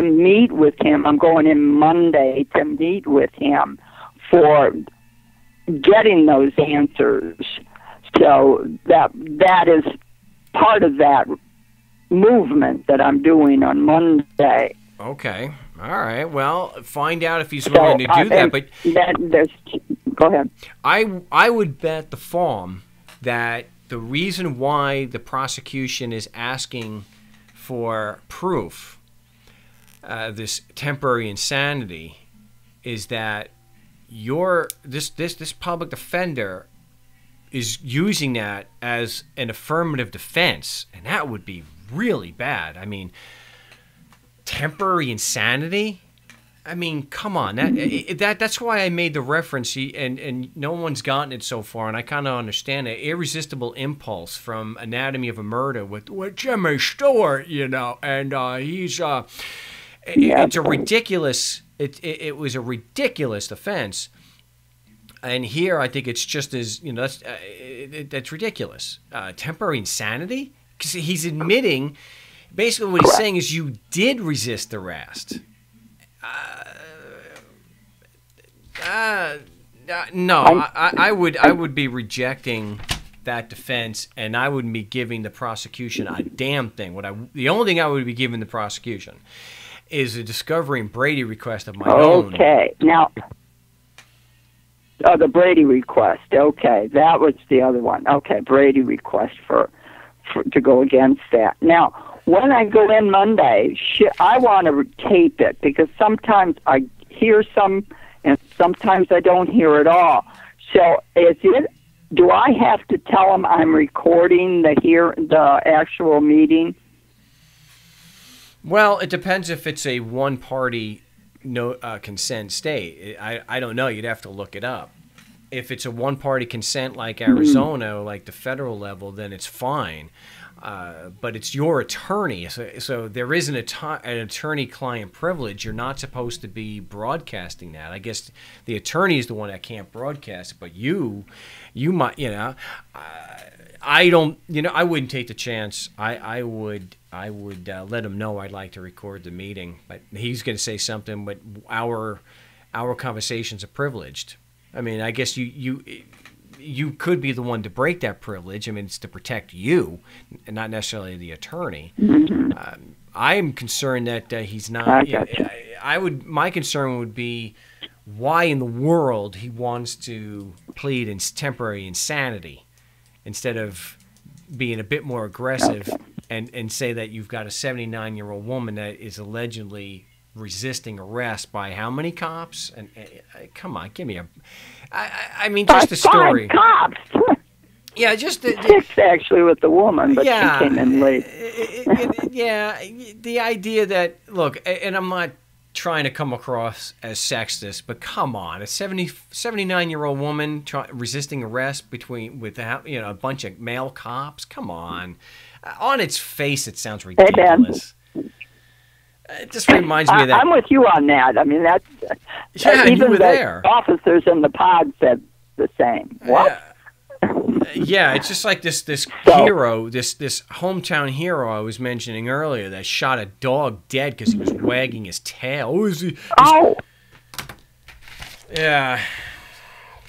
meet with him. I'm going in Monday to meet with him for getting those answers. So that is part of that movement that I'm doing on Monday. Okay. All right. Well, find out if he's willing to do that. But go ahead. I would bet the farm that the reason why the prosecution is asking for proof of this temporary insanity is that this public defender is using that as an affirmative defense, and that would be really bad. I mean, temporary insanity? I mean, come on. That's why I made the reference, and no one's gotten it so far, and I kind of understand it. Irresistible Impulse from Anatomy of a Murder with Jimmy Stewart, and he's it's a ridiculous. It was a ridiculous offense. And here, I think it's just as, that's ridiculous. Temporary insanity? Because he's admitting, basically what he's saying is you did resist arrest. No, I would be rejecting that defense, and I wouldn't be giving the prosecution a damn thing. The only thing I would be giving the prosecution is a discovery and Brady request of my own. Okay, now, the Brady request. Okay, that was the other one. Okay, Brady request for to go against that. Now, when I go in Monday, I want to tape it because sometimes I hear some, and sometimes I don't hear at all. So, do I have to tell them I'm recording the actual meeting? Well, it depends if it's a one-party consent state. I don't know. You'd have to look it up. If it's a one-party consent like Arizona or like the federal level, then it's fine. But it's your attorney. So there is an attorney-client privilege. You're not supposed to be broadcasting that. I guess the attorney is the one that can't broadcast it, but you might, I don't, I wouldn't take the chance. I would let him know I'd like to record the meeting, but he's going to say something, but our conversations are privileged. I mean, I guess you could be the one to break that privilege. I mean, it's to protect you, and not necessarily the attorney. Mm-hmm. I am concerned that he's not. My concern would be why in the world he wants to plead in temporary insanity instead of being a bit more aggressive and say that you've got a 79-year-old woman that is allegedly resisting arrest by how many cops? And come on, give me a. I mean, just the story. 5 cops. Yeah, just 6 actually with the woman, but she came in late. The idea that look, and I'm not trying to come across as sexist, but come on, a 79-year-old woman resisting arrest with a bunch of male cops. Come on, on its face, it sounds ridiculous. It just reminds me of that. I'm with you on that. I mean, that's even you were the there. Officers in the pod said the same. What? Yeah, it's just like this hero, this hometown hero I was mentioning earlier that shot a dog dead because he was wagging his tail. Yeah,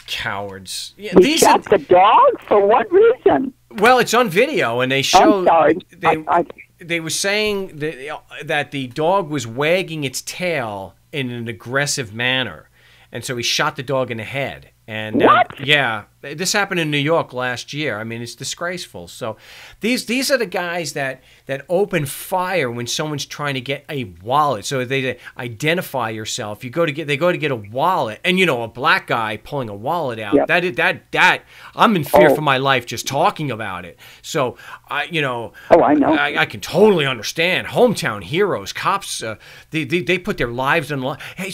cowards. Yeah, he shot the dog for what reason? Well, it's on video, and they showed. I'm sorry. They were saying that the dog was wagging its tail in an aggressive manner, and so he shot the dog in the head. And yeah, this happened in New York last year. I mean, it's disgraceful. So these are the guys that open fire when someone's trying to get a wallet. So they identify yourself. They go to get a wallet, and a black guy pulling a wallet out. Yep. That I'm in fear for my life just talking about it. So I know. I can totally understand. Hometown heroes, cops. They put their lives on the line. Hey,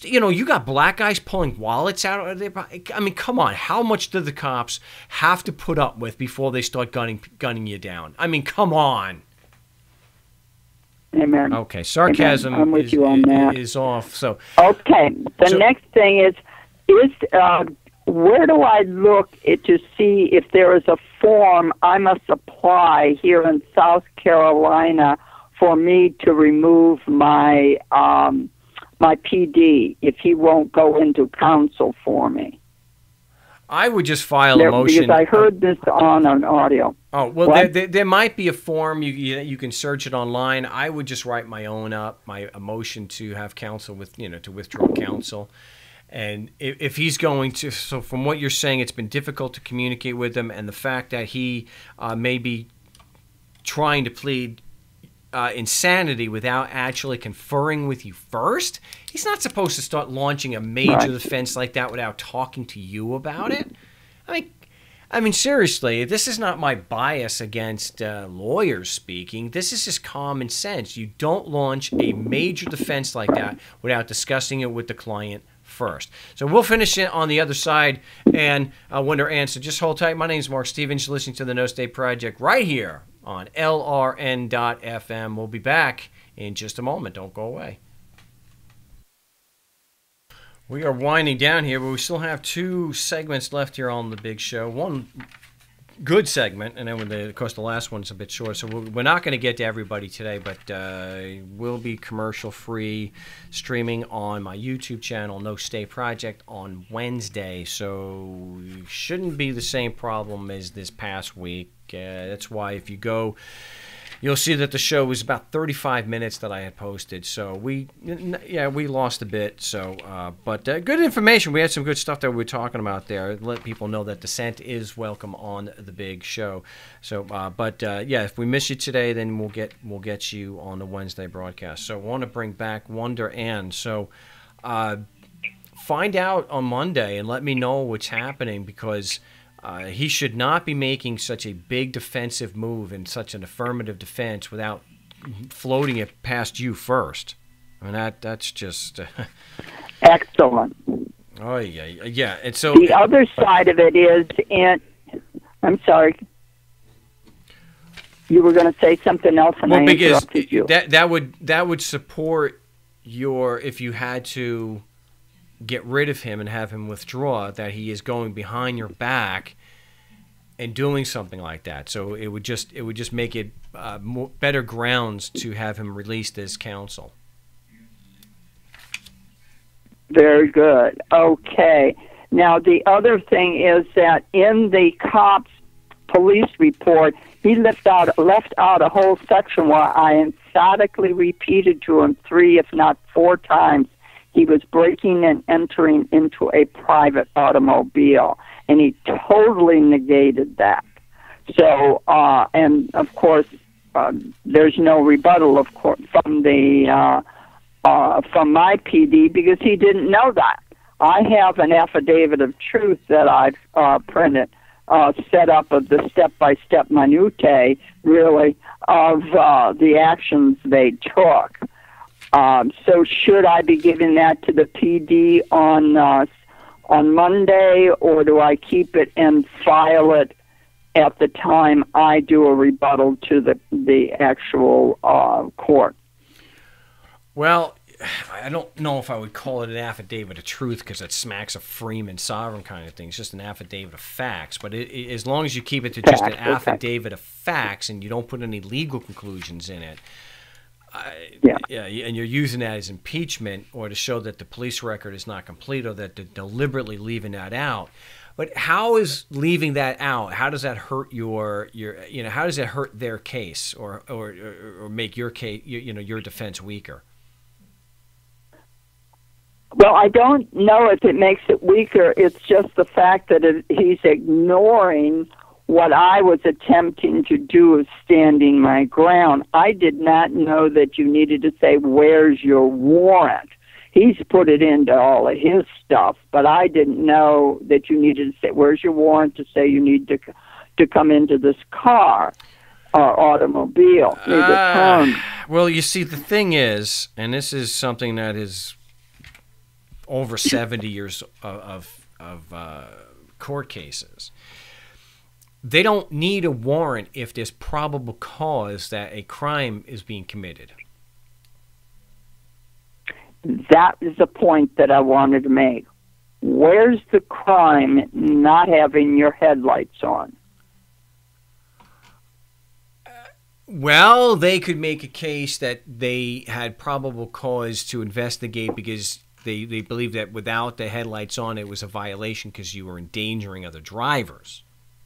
you got black guys pulling wallets out of their. I mean, come on. How much do the cops have to put up with before they start gunning you down? I mean, come on. Amen. Okay, sarcasm I'm with you on that. Is off. So okay, next thing is where do I look to see if there is a form I must apply here in South Carolina for me to remove my my PD if he won't go into counsel for me? I would just file a motion. Because I heard this on an audio. Oh, well, there might be a form. You can search it online. I would just write my own up, a motion to have counsel to withdraw counsel. And if he's going to, so from what you're saying, it's been difficult to communicate with him, and the fact that he may be trying to plead insanity without actually conferring with you first. He's not supposed to start launching a major defense like that without talking to you about it. I mean, seriously, this is not my bias against lawyers speaking. This is just common sense. You don't launch a major defense like that without discussing it with the client first. So we'll finish it on the other side and wonder answer. Just hold tight. My name is Marc Stevens. You're listening to the No State Project right here on LRN.FM. We'll be back in just a moment. Don't go away. We are winding down here, but we still have 2 segments left here on the big show. One good segment, and then of course the last one's a bit short, so we're not going to get to everybody today, but we'll be commercial-free, streaming on my YouTube channel, No Stay Project, on Wednesday, so shouldn't be the same problem as this past week. That's why if you go, you'll see that the show was about 35 minutes that I had posted. So we lost a bit. So, but good information. We had some good stuff that we were talking about there. Let people know that dissent is welcome on the big show. So, if we miss you today, then we'll get you on the Wednesday broadcast. So, I want to bring back Wonder Ann. So, find out on Monday and let me know what's happening, because he should not be making such a big defensive move and such an affirmative defense without floating it past you first. I mean, that's just excellent. Oh yeah. And so the other side of it is, and I'm sorry, you were going to say something else, and I interrupted you. That would support your, if you had to get rid of him and have him withdraw, that he is going behind your back and doing something like that. So it would just make it better grounds to have him released as counsel. Very good. Okay. Now the other thing is that in the cop's police report, he left out a whole section where I emphatically repeated to him 3, if not 4 times, he was breaking and entering into a private automobile, and he totally negated that. So, and of course, there's no rebuttal, of course, from my PD, because he didn't know that. I have an affidavit of truth that I've printed, set up of the step-by-step minutiae, really, of the actions they took. So should I be giving that to the PD on Monday, or do I keep it and file it at the time I do a rebuttal to the actual court? Well, I don't know if I would call it an affidavit of truth, because it smacks of Freeman sovereign kind of thing. It's just an affidavit of facts. But as long as you keep it to just an affidavit of facts and you don't put any legal conclusions in it, and you're using that as impeachment or to show that the police record is not complete, or that they're deliberately leaving that out. But how is leaving that out? How does that hurt your how does it hurt their case or make your case, your defense weaker? Well, I don't know if it makes it weaker. It's just the fact that he's ignoring what I was attempting to do, of standing my ground. I did not know that you needed to say, "Where's your warrant?" He's put it into all of his stuff, but I didn't know that you needed to say, "Where's your warrant?" to say you need to come into this car or automobile. Well, you see, the thing is, and this is something that is over 70 years of court cases. They don't need a warrant if there's probable cause that a crime is being committed. That is the point that I wanted to make. Where's the crime not having your headlights on? Well, they could make a case that they had probable cause to investigate because they believe that without the headlights on, it was a violation because you were endangering other drivers.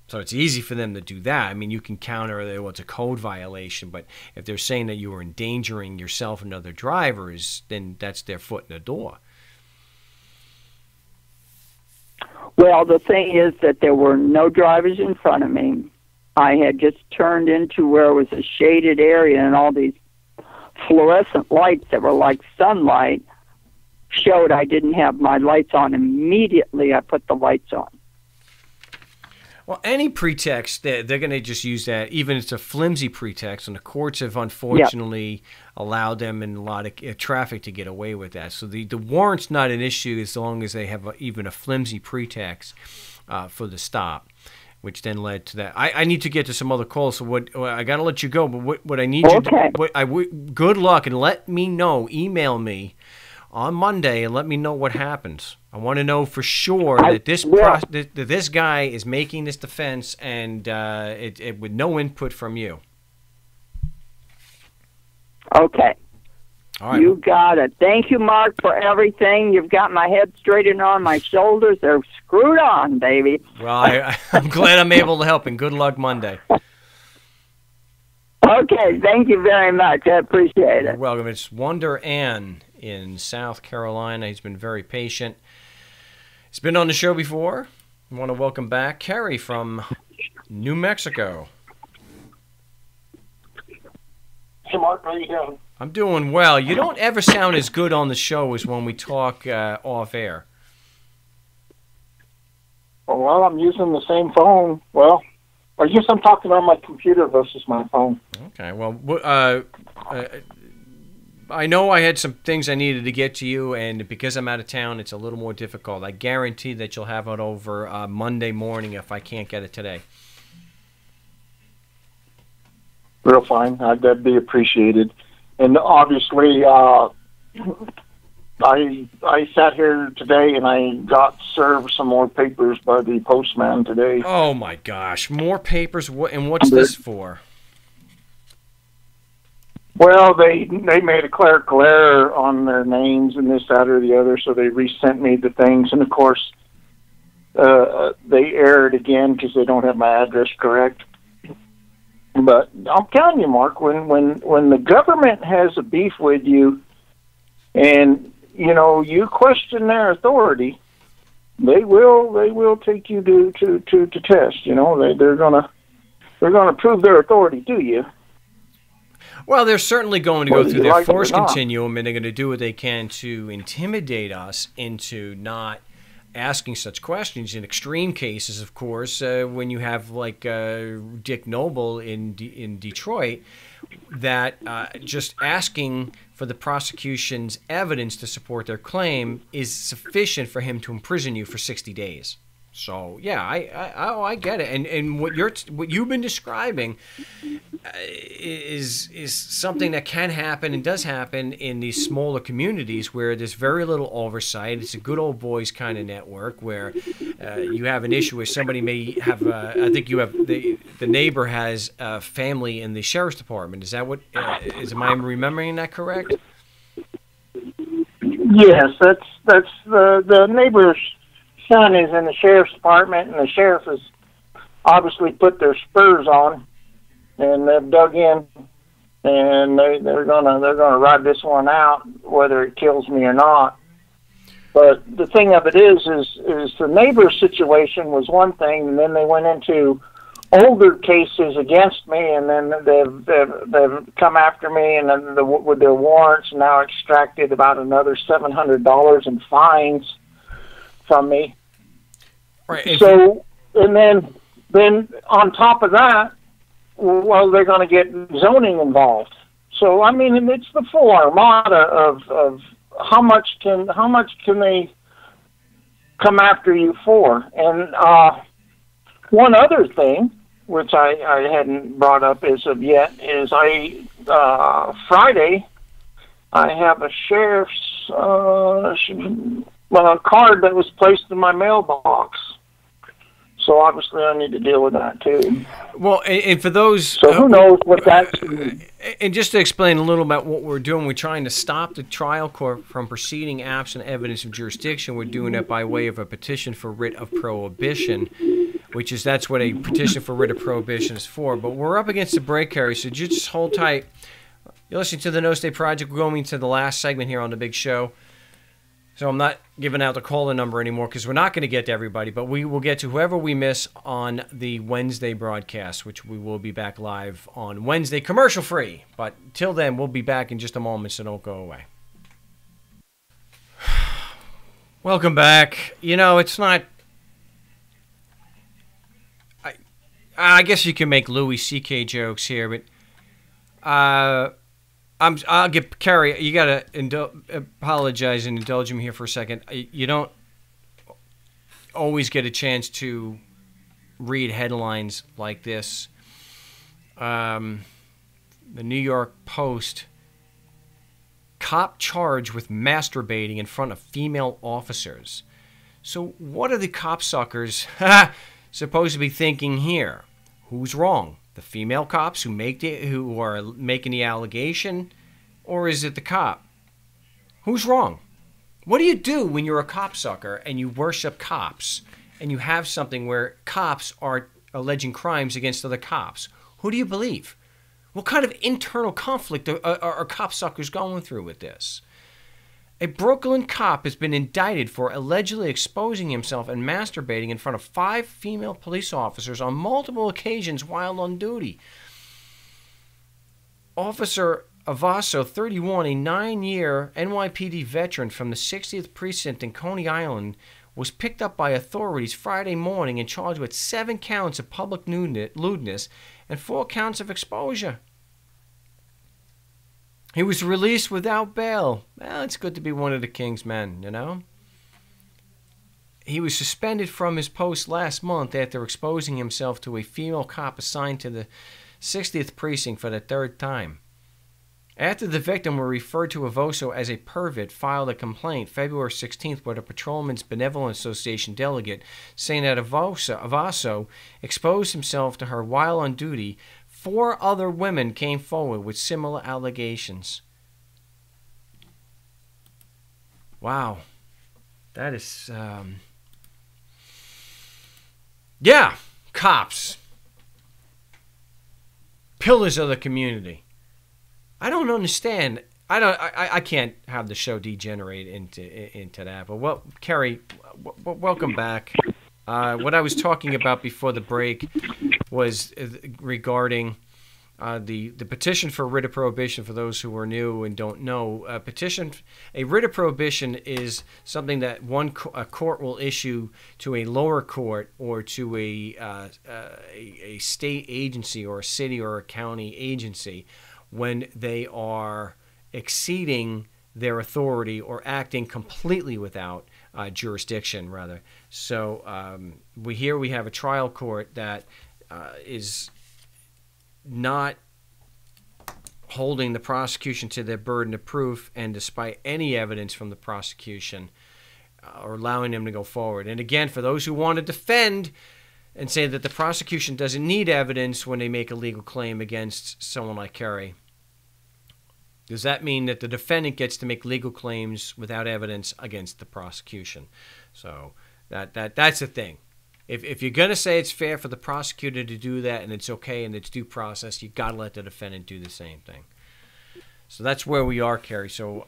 So it's easy for them to do that. I mean, you can counter it's a code violation, but if they're saying that you were endangering yourself and other drivers, then that's their foot in the door. Well, the thing is that there were no drivers in front of me. I had just turned into where it was a shaded area, and all these fluorescent lights that were like sunlight showed I didn't have my lights on. Immediately, I put the lights on. Well, any pretext, they're going to just use that, even if it's a flimsy pretext, and the courts have unfortunately allowed them in a lot of traffic to get away with that. So the warrant's not an issue as long as they have even a flimsy pretext for the stop, which then led to that. I need to get to some other calls, so I got to let you go. But what I need you to, good luck, and let me know. Email me on Monday and let me know what happens. I want to know for sure that this guy is making this defense and it with no input from you. Okay. All right. You got it. Thank you, Mark, for everything. You've got my head straightened on. My shoulders are screwed on, baby. Well, I'm glad I'm able to help, and good luck Monday. Okay, thank you very much. I appreciate it. You're welcome. It's Wonder Ann in South Carolina. He's been very patient. He's been on the show before. I want to welcome back Kerry from New Mexico. Hey, Mark, how you doing? I'm doing well. You don't ever sound as good on the show as when we talk off air. Well, I'm using the same phone. Well, I guess I'm talking on my computer versus my phone. Okay. Well, I know I had some things I needed to get to you, and because I'm out of town, it's a little more difficult. I guarantee that you'll have it over Monday morning if I can't get it today. Real fine. That'd be appreciated. And obviously, I sat here today and I got served some more papers by the postman today. Oh my gosh, more papers? And what's this for? Well, they made a clerical error on their names and this, that, or the other, so they resent me the things. And of course, they erred again because they don't have my address correct. But I'm telling you, Mark, when the government has a beef with you, and you question their authority, they will take you to test. They're gonna prove their authority to you. Well, they're certainly going to go through their force continuum, and they're going to do what they can to intimidate us into not asking such questions. In extreme cases, of course, when you have like Dick Noble in Detroit, that just asking for the prosecution's evidence to support their claim is sufficient for him to imprison you for 60 days. So yeah, I get it, and what you've been describing is something that can happen and does happen in these smaller communities where there's very little oversight. It's a good old boys kind of network where you have an issue where somebody may have. I think you have the neighbor has a family in the sheriff's department. Is that what? Am I remembering that correct? Yes, that's the neighbor's son is in the sheriff's department, and the sheriff has obviously put their spurs on, and they've dug in, and they're gonna ride this one out, whether it kills me or not. But the thing of it is the neighbor situation was one thing, and then they went into older cases against me, and then they've come after me, and then with their warrants now extracted about another $700 in fines from me. Right. So, and then on top of that, well, they're going to get zoning involved. So, I mean, it's the full armada of how much can they come after you for? And one other thing, which I hadn't brought up as of yet, is Friday I have a sheriff's card that was placed in my mailbox. So obviously I need to deal with that too. Well, and for those... So who knows what that's... And just to explain a little about what we're doing, we're trying to stop the trial court from proceeding absent evidence of jurisdiction. We're doing that by way of a petition for writ of prohibition, that's what a petition for writ of prohibition is for. But we're up against the break, Harry, so just hold tight. You're listening to the No State Project. We're going to the last segment here on the big show. So I'm not giving out the caller number anymore because we're not going to get to everybody, but we will get to whoever we miss on the Wednesday broadcast, which we will be back live on Wednesday, commercial free. But till then, we'll be back in just a moment, so don't go away. Welcome back. It's not... I guess you can make Louis C.K. jokes here, but... I'll get Carrie. You gotta apologize and indulge me here for a second. You don't always get a chance to read headlines like this. The New York Post cop charged with masturbating in front of female officers. So what are the copsuckers supposed to be thinking here? Who's wrong? The female cops who are making the allegation, or is it the cop? Who's wrong? What do you do when you're a copsucker and you worship cops and you have something where cops are alleging crimes against other cops? Who do you believe? What kind of internal conflict are copsuckers going through with this? A Brooklyn cop has been indicted for allegedly exposing himself and masturbating in front of 5 female police officers on multiple occasions while on duty. Officer Avaso, 31, a 9-year NYPD veteran from the 60th Precinct in Coney Island, was picked up by authorities Friday morning and charged with 7 counts of public lewdness and 4 counts of exposure. He was released without bail. Well, it's good to be one of the king's men, you know? He was suspended from his post last month after exposing himself to a female cop assigned to the 60th Precinct for the 3rd time. After the victim were referred to Avoso as a pervert, filed a complaint February 16th with a Patrolmen's Benevolent Association delegate saying that Avaso exposed himself to her while on duty. 4 other women came forward with similar allegations. Wow. That is, yeah, cops. Pillars of the community. I don't understand. I can't have the show degenerate into that. But well, Kerry, welcome back. What I was talking about before the break was regarding the petition for writ of prohibition. For those who are new and don't know, a writ of prohibition is something that a court will issue to a lower court or to a state agency or a city or a county agency when they are exceeding their authority or acting completely without jurisdiction, rather. So we have a trial court that is not holding the prosecution to their burden of proof, and despite any evidence from the prosecution, or allowing them to go forward. And again, for those who want to defend and say that the prosecution doesn't need evidence when they make a legal claim against someone like Kerry, does that mean that the defendant gets to make legal claims without evidence against the prosecution? So that's the thing. If you're going to say it's fair for the prosecutor to do that and it's okay and it's due process, you've got to let the defendant do the same thing. So that's where we are, Kerry. So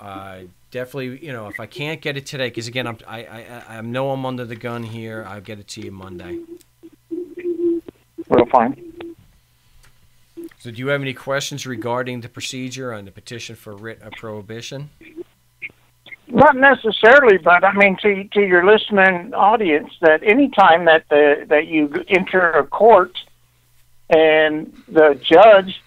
definitely, if I can't get it today, because again, I know I'm under the gun here, I'll get it to you Monday. Well, fine. So do you have any questions regarding the procedure on the petition for writ of prohibition? Not necessarily, but I mean to your listening audience, that any time that you enter a court and the judge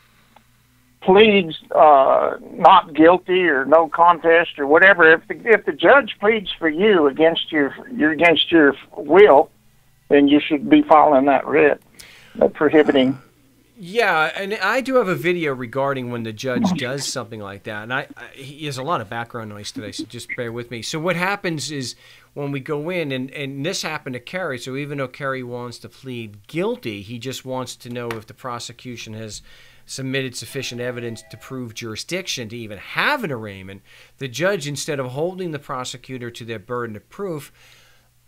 pleads not guilty or no contest or whatever, if the judge pleads for you against your will, then you should be following that writ prohibiting. Yeah, and I do have a video regarding when the judge does something like that. And he has a lot of background noise today, so just bear with me. So what happens is when we go in, and this happened to Kerry, so even though Kerry wants to plead guilty, he just wants to know if the prosecution has submitted sufficient evidence to prove jurisdiction to even have an arraignment. The judge, instead of holding the prosecutor to their burden of proof,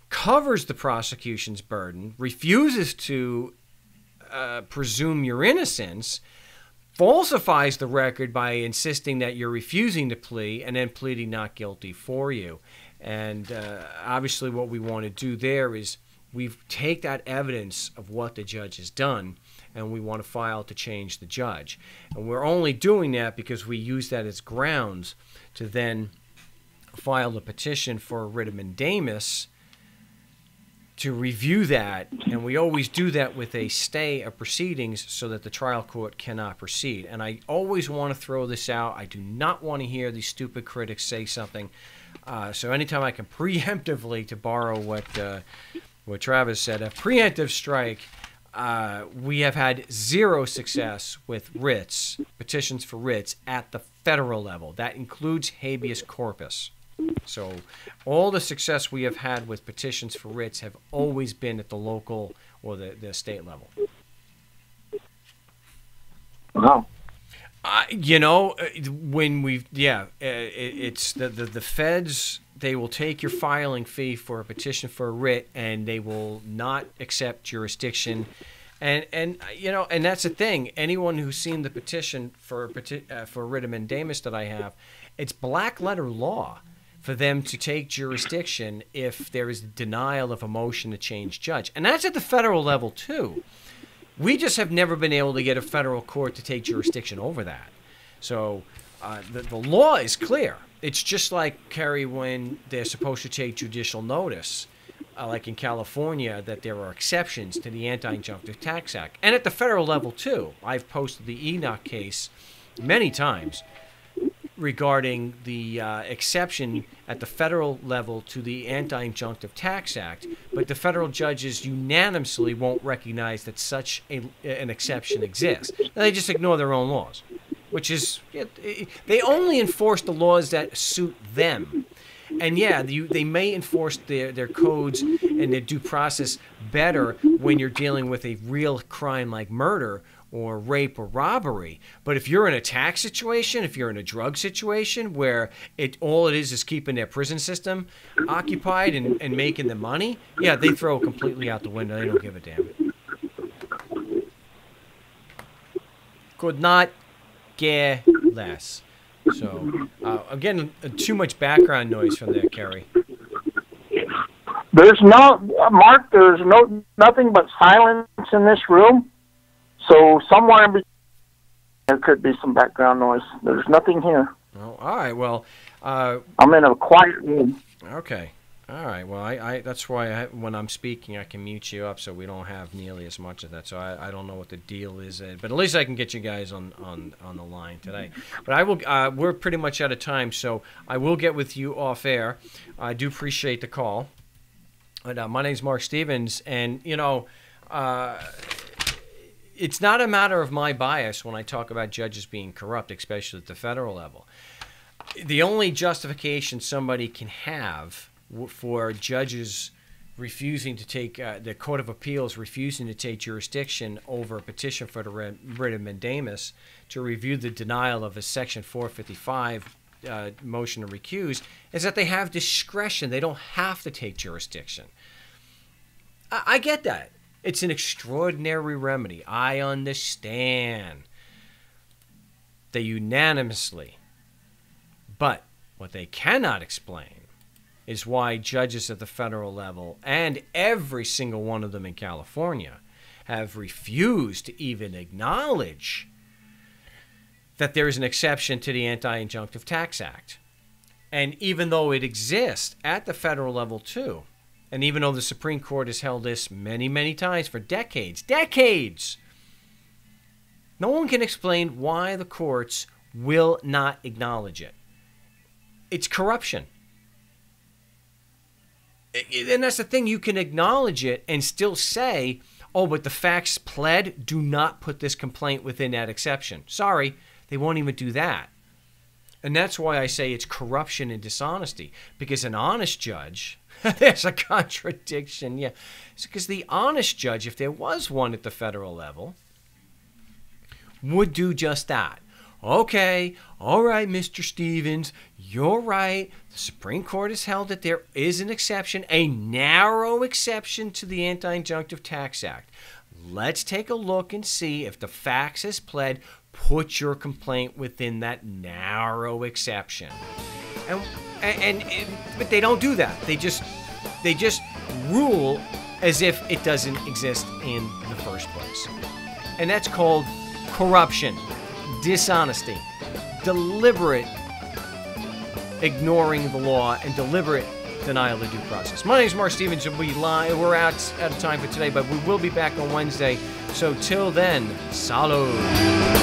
covers the prosecution's burden, refuses to presume your innocence, falsifies the record by insisting that you're refusing to plea, and then pleading not guilty for you. And obviously what we want to do there is we take that evidence of what the judge has done, and we want to file to change the judge. And we're only doing that because we use that as grounds to then file a petition for a writ of mandamus to review that, and we always do that with a stay of proceedings so that the trial court cannot proceed. And I always want to throw this out. I do not want to hear these stupid critics say something. So anytime I can preemptively, to borrow what Travis said, a preemptive strike, we have had zero success with writs, petitions for writs, at the federal level. That includes habeas corpus. So all the success we have had with petitions for writs have always been at the local or the state level. Wow. You know, when it's the feds. They will take your filing fee for a petition for a writ, and they will not accept jurisdiction. And you know, and that's the thing. Anyone who's seen the petition for writ of mandamus that I have, it's black letter law for them to take jurisdiction if there is denial of a motion to change judge, and that's at the federal level too. We just have never been able to get a federal court to take jurisdiction over that. So the law is clear. It's just like, Kerry, when they're supposed to take judicial notice, like in California, that there are exceptions to the Anti-Injunctive Tax Act. And at the federal level, too. I've posted the Enoch case many times regarding the exception at the federal level to the Anti-Injunctive Tax Act, but the federal judges unanimously won't recognize that such an exception exists. They just ignore their own laws, which is, they only enforce the laws that suit them. And yeah, they may enforce their codes and their due process better when you're dealing with a real crime like murder or rape or robbery. But if you're in a tax situation, if you're in a drug situation where all it is keeping their prison system occupied and making the money, yeah, they throw it completely out the window. They don't give a damn. Could not care less. So, again, too much background noise from there, Kerry. There's Mark, there's nothing but silence in this room. So somewhere in between, there could be some background noise. There's nothing here. Oh, all right. Well, I'm in a quiet room. Okay. All right. Well, I that's why when I'm speaking, I can mute you up so we don't have nearly as much of that. So I don't know what the deal is, but at least I can get you guys on the line today. But I will. We're pretty much out of time, so I will get with you off air. I do appreciate the call. But my name's Marc Stevens, and you know, it's not a matter of my bias when I talk about judges being corrupt, especially at the federal level. The only justification somebody can have for judges refusing to take, the Court of Appeals refusing to take jurisdiction over a petition for the writ of mandamus to review the denial of a Section 455 motion to recuse, is that they have discretion. They don't have to take jurisdiction. I get that. It's an extraordinary remedy. I understand. They unanimously. But what they cannot explain is why judges at the federal level, and every single one of them in California, have refused to even acknowledge that there is an exception to the Anti-Injunctive Tax Act. And even though it exists at the federal level too, and even though the Supreme Court has held this many, many times for decades, no one can explain why the courts will not acknowledge it. It's corruption. And that's the thing. You can acknowledge it and still say, oh, but the facts pled do not put this complaint within that exception. Sorry, they won't even do that. And that's why I say it's corruption and dishonesty. Because an honest judge, there's a contradiction, yeah. It's because the honest judge, if there was one at the federal level, would do just that. Okay, all right, Mr. Stevens, you're right. The Supreme Court has held that there is an exception, a narrow exception to the Anti-Injunctive Tax Act. Let's take a look and see if the facts as pled put your complaint within that narrow exception. But they don't do that. They just rule as if it doesn't exist in the first place. And that's called corruption, dishonesty, deliberate ignoring the law, and deliberate denial of due process. My name is Marc Stevens, and we're out of time for today, but we will be back on Wednesday. So till then, salud.